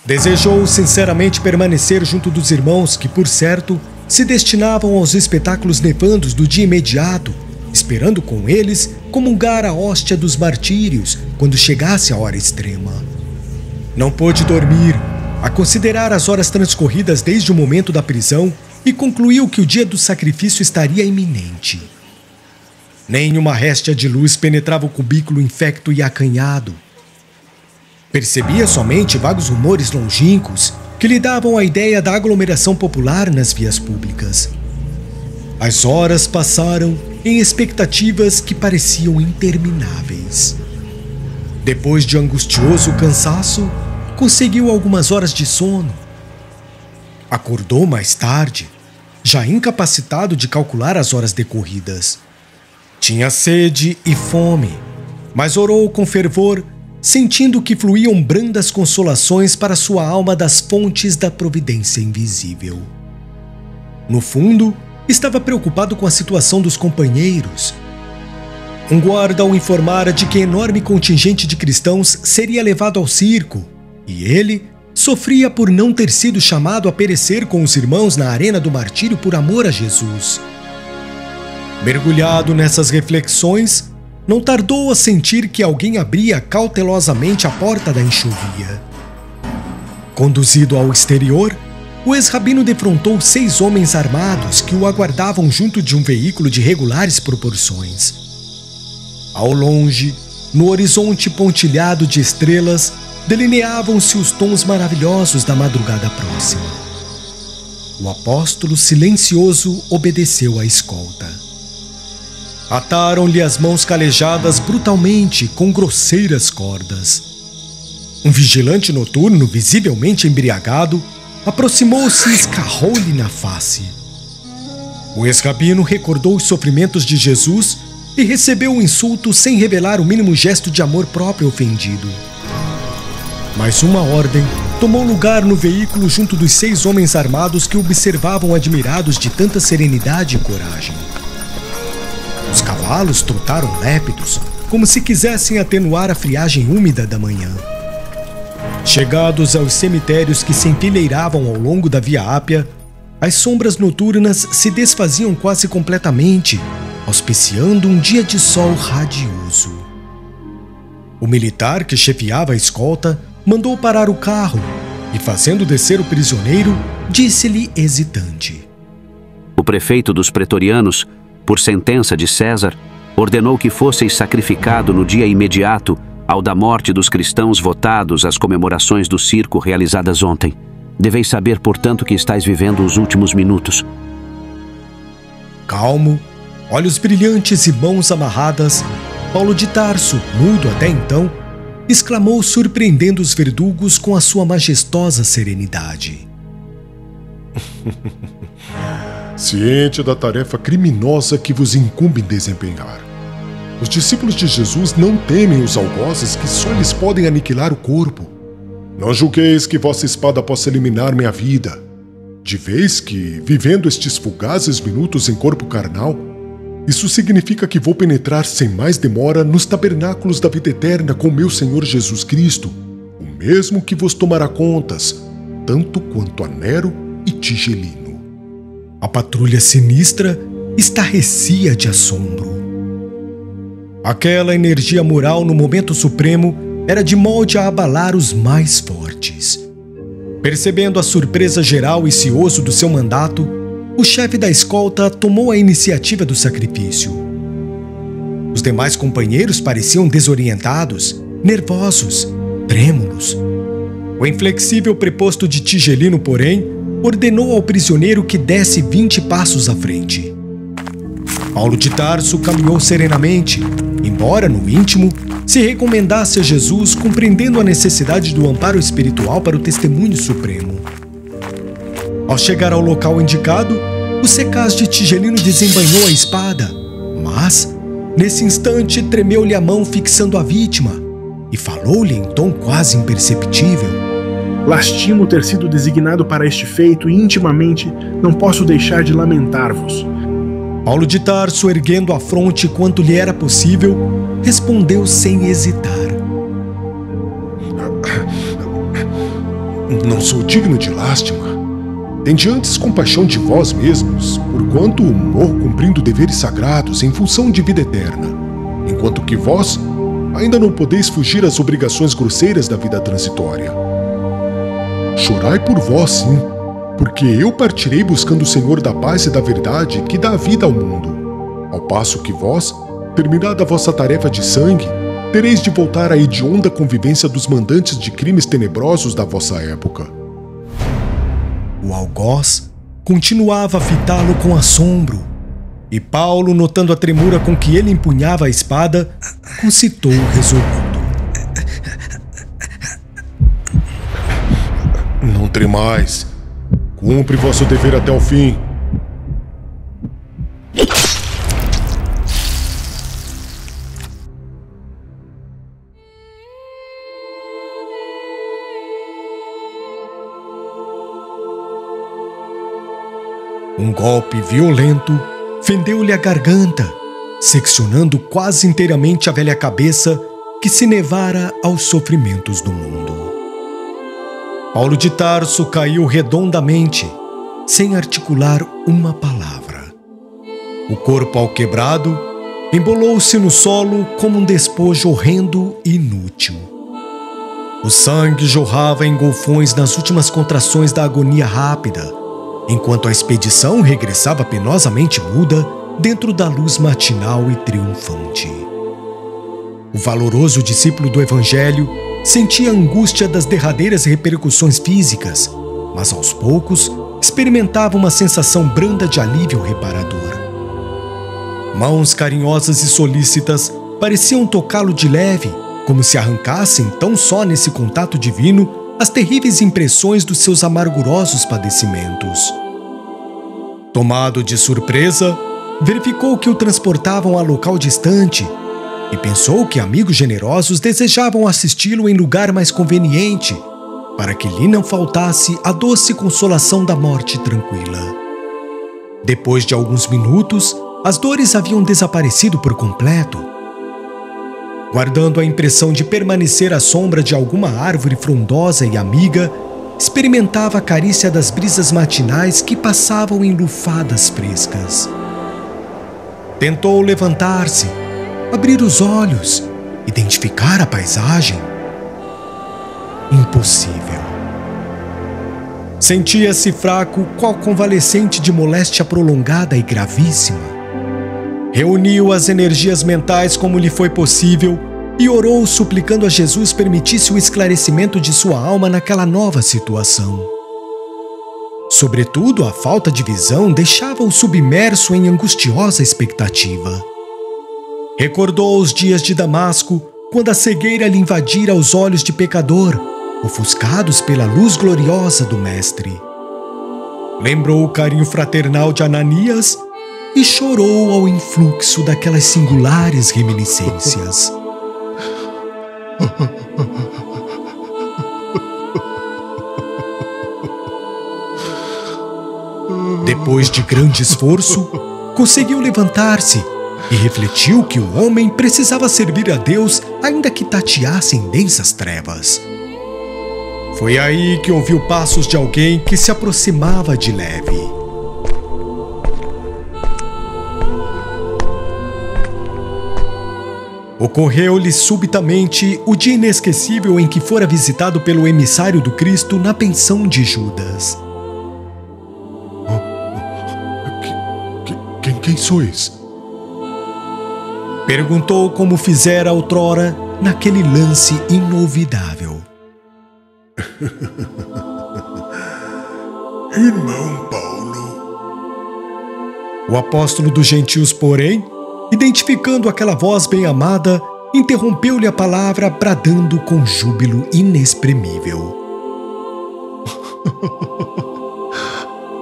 Desejou sinceramente permanecer junto dos irmãos que, por certo, se destinavam aos espetáculos nefandos do dia imediato, esperando com eles comungar a hóstia dos martírios quando chegasse a hora extrema. Não pôde dormir, a considerar as horas transcorridas desde o momento da prisão, e concluiu que o dia do sacrifício estaria iminente. Nenhuma réstia de luz penetrava o cubículo infecto e acanhado. Percebia somente vagos rumores longínquos que lhe davam a ideia da aglomeração popular nas vias públicas. As horas passaram em expectativas que pareciam intermináveis. Depois de angustioso cansaço, conseguiu algumas horas de sono. Acordou mais tarde, já incapacitado de calcular as horas decorridas. Tinha sede e fome, mas orou com fervor, sentindo que fluíam brandas consolações para sua alma das fontes da providência invisível. No fundo, estava preocupado com a situação dos companheiros. Um guarda o informara de que enorme contingente de cristãos seria levado ao circo, e ele sofria por não ter sido chamado a perecer com os irmãos na arena do martírio por amor a Jesus. Mergulhado nessas reflexões, não tardou a sentir que alguém abria cautelosamente a porta da enxovia. Conduzido ao exterior, o ex-rabino defrontou 6 homens armados que o aguardavam junto de um veículo de regulares proporções. Ao longe, no horizonte pontilhado de estrelas, delineavam-se os tons maravilhosos da madrugada próxima. O apóstolo silencioso obedeceu à escolta. Ataram-lhe as mãos calejadas brutalmente com grosseiras cordas. Um vigilante noturno, visivelmente embriagado, aproximou-se e escarrou-lhe na face. O ex-rabino recordou os sofrimentos de Jesus e recebeu o insulto sem revelar o mínimo gesto de amor próprio ofendido. Mas uma ordem tomou lugar no veículo junto dos 6 homens armados que observavam admirados de tanta serenidade e coragem. Os cavalos trotaram lépidos, como se quisessem atenuar a friagem úmida da manhã. Chegados aos cemitérios que se enfileiravam ao longo da Via Ápia, as sombras noturnas se desfaziam quase completamente, auspiciando um dia de sol radioso. O militar que chefiava a escolta mandou parar o carro e, fazendo descer o prisioneiro, disse-lhe hesitante: O prefeito dos pretorianos, por sentença de César, ordenou que fosseis sacrificado no dia imediato ao da morte dos cristãos votados às comemorações do circo realizadas ontem. Deveis saber, portanto, que estáis vivendo os últimos minutos. Calmo, olhos brilhantes e mãos amarradas, Paulo de Tarso, mudo até então, exclamou surpreendendo os verdugos com a sua majestosa serenidade: Ciente da tarefa criminosa que vos incumbe desempenhar, Os discípulos de Jesus não temem os algozes que só lhes podem aniquilar o corpo. Não julgueis que vossa espada possa eliminar minha vida. De vez que, vivendo estes fugazes minutos em corpo carnal, isso significa que vou penetrar sem mais demora nos tabernáculos da vida eterna com meu Senhor Jesus Cristo, o mesmo que vos tomará contas, tanto quanto a Nero e Tigelino. A patrulha sinistra estarrecia de assombro. Aquela energia moral no momento supremo era de molde a abalar os mais fortes. Percebendo a surpresa geral e cioso do seu mandato, o chefe da escolta tomou a iniciativa do sacrifício. Os demais companheiros pareciam desorientados, nervosos, trêmulos. O inflexível preposto de Tigelino, porém, ordenou ao prisioneiro que desse 20 passos à frente. Paulo de Tarso caminhou serenamente, embora, no íntimo, se recomendasse a Jesus, compreendendo a necessidade do amparo espiritual para o testemunho supremo. Ao chegar ao local indicado, o secaz de Tigelino desembainhou a espada, mas, nesse instante, tremeu-lhe a mão fixando a vítima e falou-lhe em tom quase imperceptível: Lastimo ter sido designado para este feito e intimamente não posso deixar de lamentar-vos. Paulo de Tarso, erguendo a fronte quanto lhe era possível, respondeu sem hesitar: Não sou digno de lástima. Tende antes compaixão de vós mesmos, porquanto morro cumprindo deveres sagrados em função de vida eterna, enquanto que vós ainda não podeis fugir às obrigações grosseiras da vida transitória. Chorai por vós, sim, porque eu partirei buscando o Senhor da paz e da verdade que dá vida ao mundo, ao passo que vós, terminada a vossa tarefa de sangue, tereis de voltar à hedionda convivência dos mandantes de crimes tenebrosos da vossa época. O algoz continuava a fitá-lo com assombro, e Paulo, notando a tremura com que ele empunhava a espada, concitou resoluto: Não tremais. Cumpre vosso dever até o fim. Um golpe violento fendeu-lhe a garganta, seccionando quase inteiramente a velha cabeça que se nevara aos sofrimentos do mundo. Paulo de Tarso caiu redondamente, sem articular uma palavra. O corpo alquebrado embolou-se no solo como um despojo horrendo e inútil. O sangue jorrava em golfões nas últimas contrações da agonia rápida, enquanto a expedição regressava penosamente muda dentro da luz matinal e triunfante. O valoroso discípulo do Evangelho sentia a angústia das derradeiras repercussões físicas, mas aos poucos experimentava uma sensação branda de alívio reparador. Mãos carinhosas e solícitas pareciam tocá-lo de leve, como se arrancassem tão só nesse contato divino as terríveis impressões dos seus amargurosos padecimentos. Tomado de surpresa, verificou que o transportavam a local distante e pensou que amigos generosos desejavam assisti-lo em lugar mais conveniente, para que lhe não faltasse a doce consolação da morte tranquila. Depois de alguns minutos, as dores haviam desaparecido por completo. Guardando a impressão de permanecer à sombra de alguma árvore frondosa e amiga, experimentava a carícia das brisas matinais que passavam em lufadas frescas. Tentou levantar-se, abrir os olhos, identificar a paisagem. Impossível. Sentia-se fraco, qual convalescente de moléstia prolongada e gravíssima. Reuniu as energias mentais como lhe foi possível e orou suplicando a Jesus permitisse o esclarecimento de sua alma naquela nova situação. Sobretudo, a falta de visão deixava-o submerso em angustiosa expectativa. Recordou os dias de Damasco, quando a cegueira lhe invadira os olhos de pecador, ofuscados pela luz gloriosa do Mestre. Lembrou o carinho fraternal de Ananias e chorou ao influxo daquelas singulares reminiscências. Depois de grande esforço, conseguiu levantar-se e refletiu que o homem precisava servir a Deus ainda que tateasse em densas trevas. Foi aí que ouviu passos de alguém que se aproximava de leve. Ocorreu-lhe subitamente o dia inesquecível em que fora visitado pelo emissário do Cristo na pensão de Judas. Quem sois? Perguntou como fizera outrora naquele lance inovidável. Irmão Paulo. O apóstolo dos gentios, porém, identificando aquela voz bem-amada, interrompeu-lhe a palavra, bradando com júbilo inexprimível.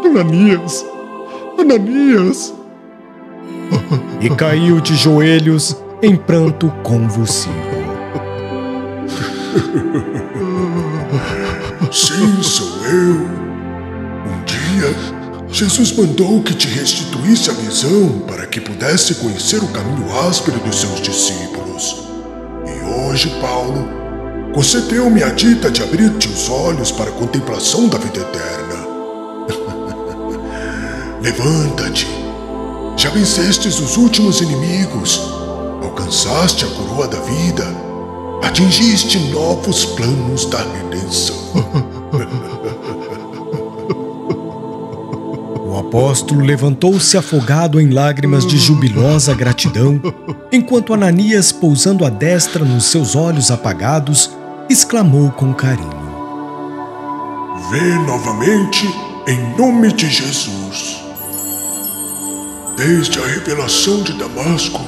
Ananias! Ananias! E caiu de joelhos em pranto convulsivo. Sim, sou eu. Um dia, Jesus mandou que te restituísse a visão para que pudesse conhecer o caminho áspero dos seus discípulos. E hoje, Paulo, concedeu-me a dita de abrir-te os olhos para a contemplação da vida eterna. Levanta-te. Já vencestes os últimos inimigos, alcançaste a coroa da vida, atingiste novos planos da redenção. O apóstolo levantou-se afogado em lágrimas de jubilosa gratidão, enquanto Ananias, pousando a destra nos seus olhos apagados, exclamou com carinho: Vê novamente em nome de Jesus. Desde a revelação de Damasco,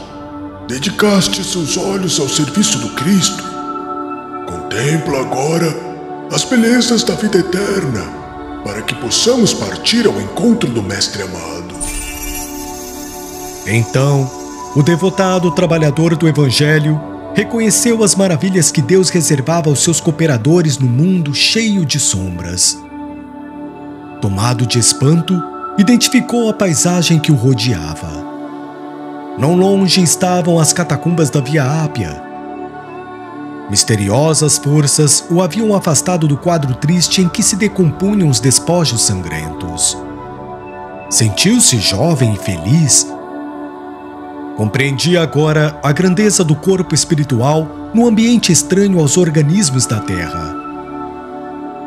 dedicaste seus olhos ao serviço do Cristo. Contempla agora as belezas da vida eterna, para que possamos partir ao encontro do Mestre amado. Então, o devotado trabalhador do Evangelho reconheceu as maravilhas que Deus reservava aos seus cooperadores no mundo cheio de sombras. Tomado de espanto, identificou a paisagem que o rodeava. Não longe estavam as catacumbas da Via Ápia. Misteriosas forças o haviam afastado do quadro triste em que se decompunham os despojos sangrentos. Sentiu-se jovem e feliz. Compreendia agora a grandeza do corpo espiritual no ambiente estranho aos organismos da terra.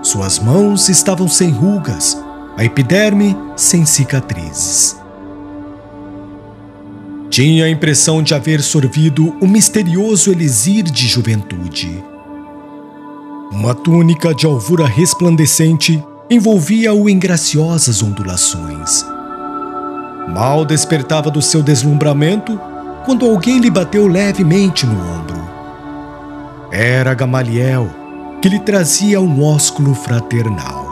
Suas mãos estavam sem rugas, a epiderme sem cicatrizes. Tinha a impressão de haver sorvido um misterioso elixir de juventude. Uma túnica de alvura resplandecente envolvia-o em graciosas ondulações. Mal despertava do seu deslumbramento quando alguém lhe bateu levemente no ombro. Era Gamaliel, que lhe trazia um ósculo fraternal.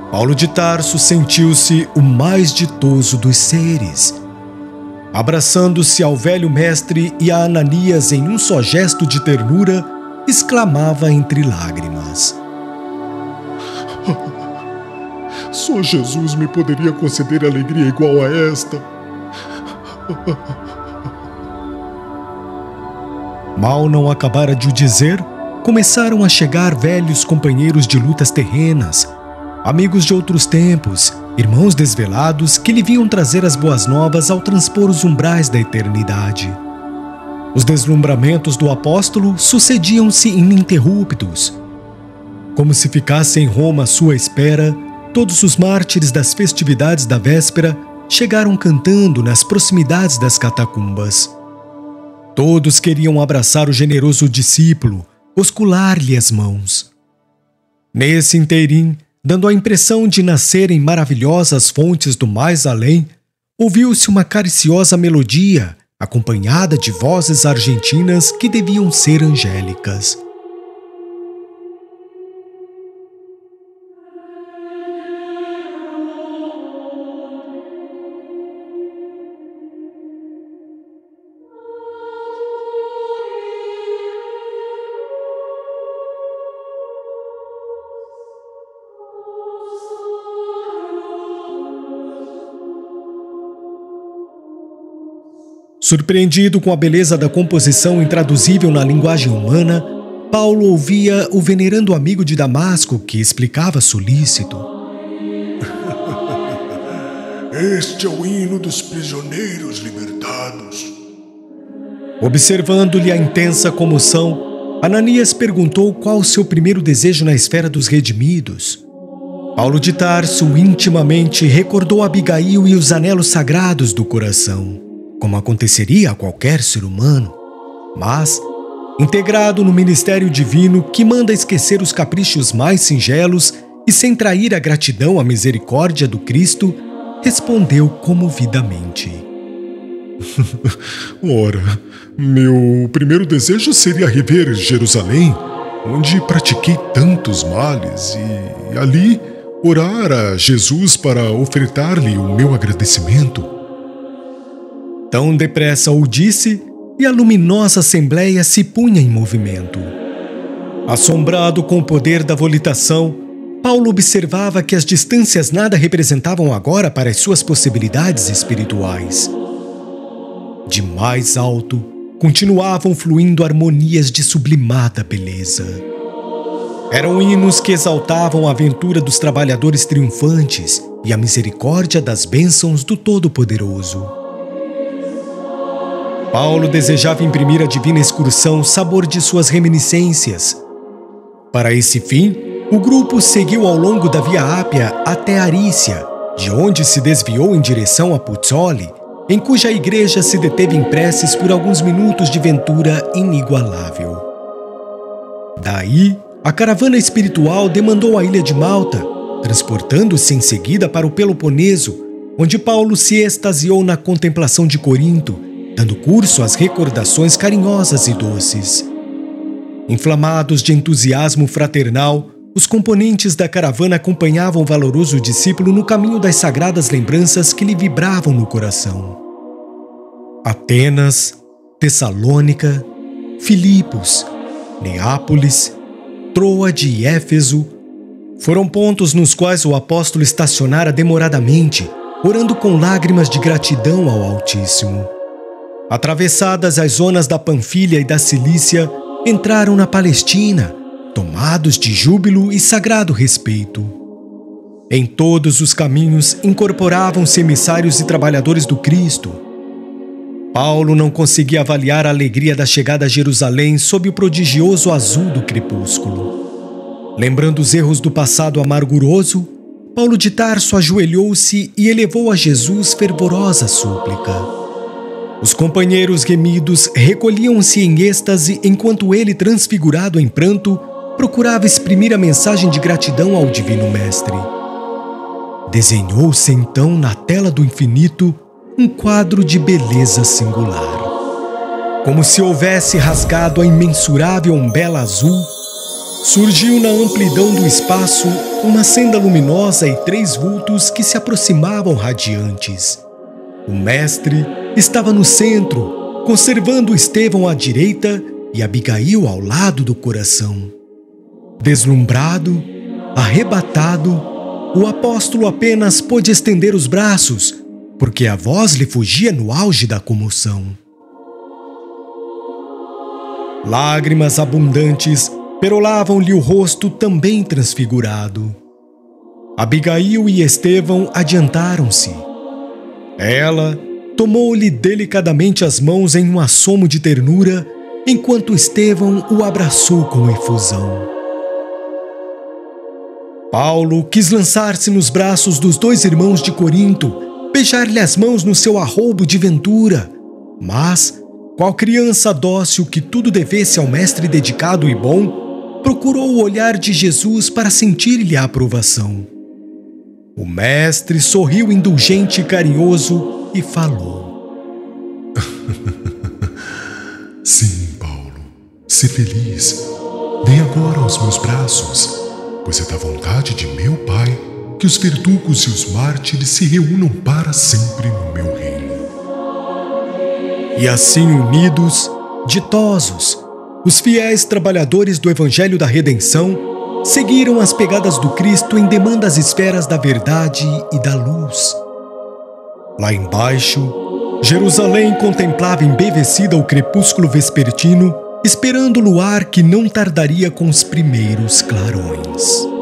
Paulo de Tarso sentiu-se o mais ditoso dos seres. Abraçando-se ao velho mestre e a Ananias em um só gesto de ternura, exclamava entre lágrimas: Só Jesus me poderia conceder alegria igual a esta. Mal não acabara de o dizer, começaram a chegar velhos companheiros de lutas terrenas, amigos de outros tempos, irmãos desvelados que lhe vinham trazer as boas novas ao transpor os umbrais da eternidade. Os deslumbramentos do apóstolo sucediam-se ininterruptos. Como se ficasse em Roma à sua espera, todos os mártires das festividades da véspera chegaram cantando nas proximidades das catacumbas. Todos queriam abraçar o generoso discípulo, oscular-lhe as mãos. Nesse inteirim, dando a impressão de nascerem maravilhosas fontes do mais além, ouviu-se uma cariciosa melodia, acompanhada de vozes argentinas que deviam ser angélicas. Surpreendido com a beleza da composição intraduzível na linguagem humana, Paulo ouvia o venerando amigo de Damasco que explicava solícito: Este é o hino dos prisioneiros libertados. Observando-lhe a intensa comoção, Ananias perguntou qual o seu primeiro desejo na esfera dos redimidos. Paulo de Tarso intimamente recordou Abigail e os anelos sagrados do coração, como aconteceria a qualquer ser humano, mas, integrado no ministério divino que manda esquecer os caprichos mais singelos e sem trair a gratidão à misericórdia do Cristo, respondeu comovidamente: Ora, meu primeiro desejo seria rever Jerusalém, onde pratiquei tantos males, e ali orar a Jesus para ofertar-lhe o meu agradecimento. Tão depressa o disse, e a luminosa assembleia se punha em movimento. Assombrado com o poder da volitação, Paulo observava que as distâncias nada representavam agora para as suas possibilidades espirituais. De mais alto, continuavam fluindo harmonias de sublimada beleza. Eram hinos que exaltavam a aventura dos trabalhadores triunfantes e a misericórdia das bênçãos do Todo-Poderoso. Paulo desejava imprimir à divina excursão o sabor de suas reminiscências. Para esse fim, o grupo seguiu ao longo da Via Ápia até Arícia, de onde se desviou em direção a Puzzoli, em cuja igreja se deteve em preces por alguns minutos de ventura inigualável. Daí, a caravana espiritual demandou a ilha de Malta, transportando-se em seguida para o Peloponeso, onde Paulo se extasiou na contemplação de Corinto, dando curso às recordações carinhosas e doces. Inflamados de entusiasmo fraternal, os componentes da caravana acompanhavam o valoroso discípulo no caminho das sagradas lembranças que lhe vibravam no coração. Atenas, Tessalônica, Filipos, Neápolis, Troade e Éfeso foram pontos nos quais o apóstolo estacionara demoradamente, orando com lágrimas de gratidão ao Altíssimo. Atravessadas as zonas da Panfilha e da Cilícia, entraram na Palestina, tomados de júbilo e sagrado respeito. Em todos os caminhos incorporavam-se emissários e trabalhadores do Cristo. Paulo não conseguia avaliar a alegria da chegada a Jerusalém sob o prodigioso azul do crepúsculo. Lembrando os erros do passado amarguroso, Paulo de Tarso ajoelhou-se e elevou a Jesus fervorosa súplica. Os companheiros remidos recolhiam-se em êxtase enquanto ele, transfigurado em pranto, procurava exprimir a mensagem de gratidão ao Divino Mestre. Desenhou-se então na tela do infinito um quadro de beleza singular. Como se houvesse rasgado a imensurável umbela azul, surgiu na amplidão do espaço uma senda luminosa e 3 vultos que se aproximavam radiantes. O Mestre estava no centro, conservando Estevão à direita e Abigail ao lado do coração. Deslumbrado, arrebatado, o apóstolo apenas pôde estender os braços, porque a voz lhe fugia no auge da comoção. Lágrimas abundantes perolavam-lhe o rosto também transfigurado. Abigail e Estevão adiantaram-se. Ela tomou-lhe delicadamente as mãos em um assomo de ternura, enquanto Estevão o abraçou com efusão. Paulo quis lançar-se nos braços dos 2 irmãos de Corinto, beijar-lhe as mãos no seu arroubo de ventura, mas, qual criança dócil que tudo devesse ao mestre dedicado e bom, procurou o olhar de Jesus para sentir-lhe a aprovação. O mestre sorriu indulgente e carinhoso e falou: Sim, Paulo, se feliz. Vem agora aos meus braços, pois é da vontade de meu Pai que os verdugos e os mártires se reúnam para sempre no meu reino. E assim unidos, ditosos, os fiéis trabalhadores do Evangelho da Redenção seguiram as pegadas do Cristo em demanda às esferas da verdade e da luz. Lá embaixo, Jerusalém contemplava embevecida o crepúsculo vespertino, esperando o luar que não tardaria com os primeiros clarões.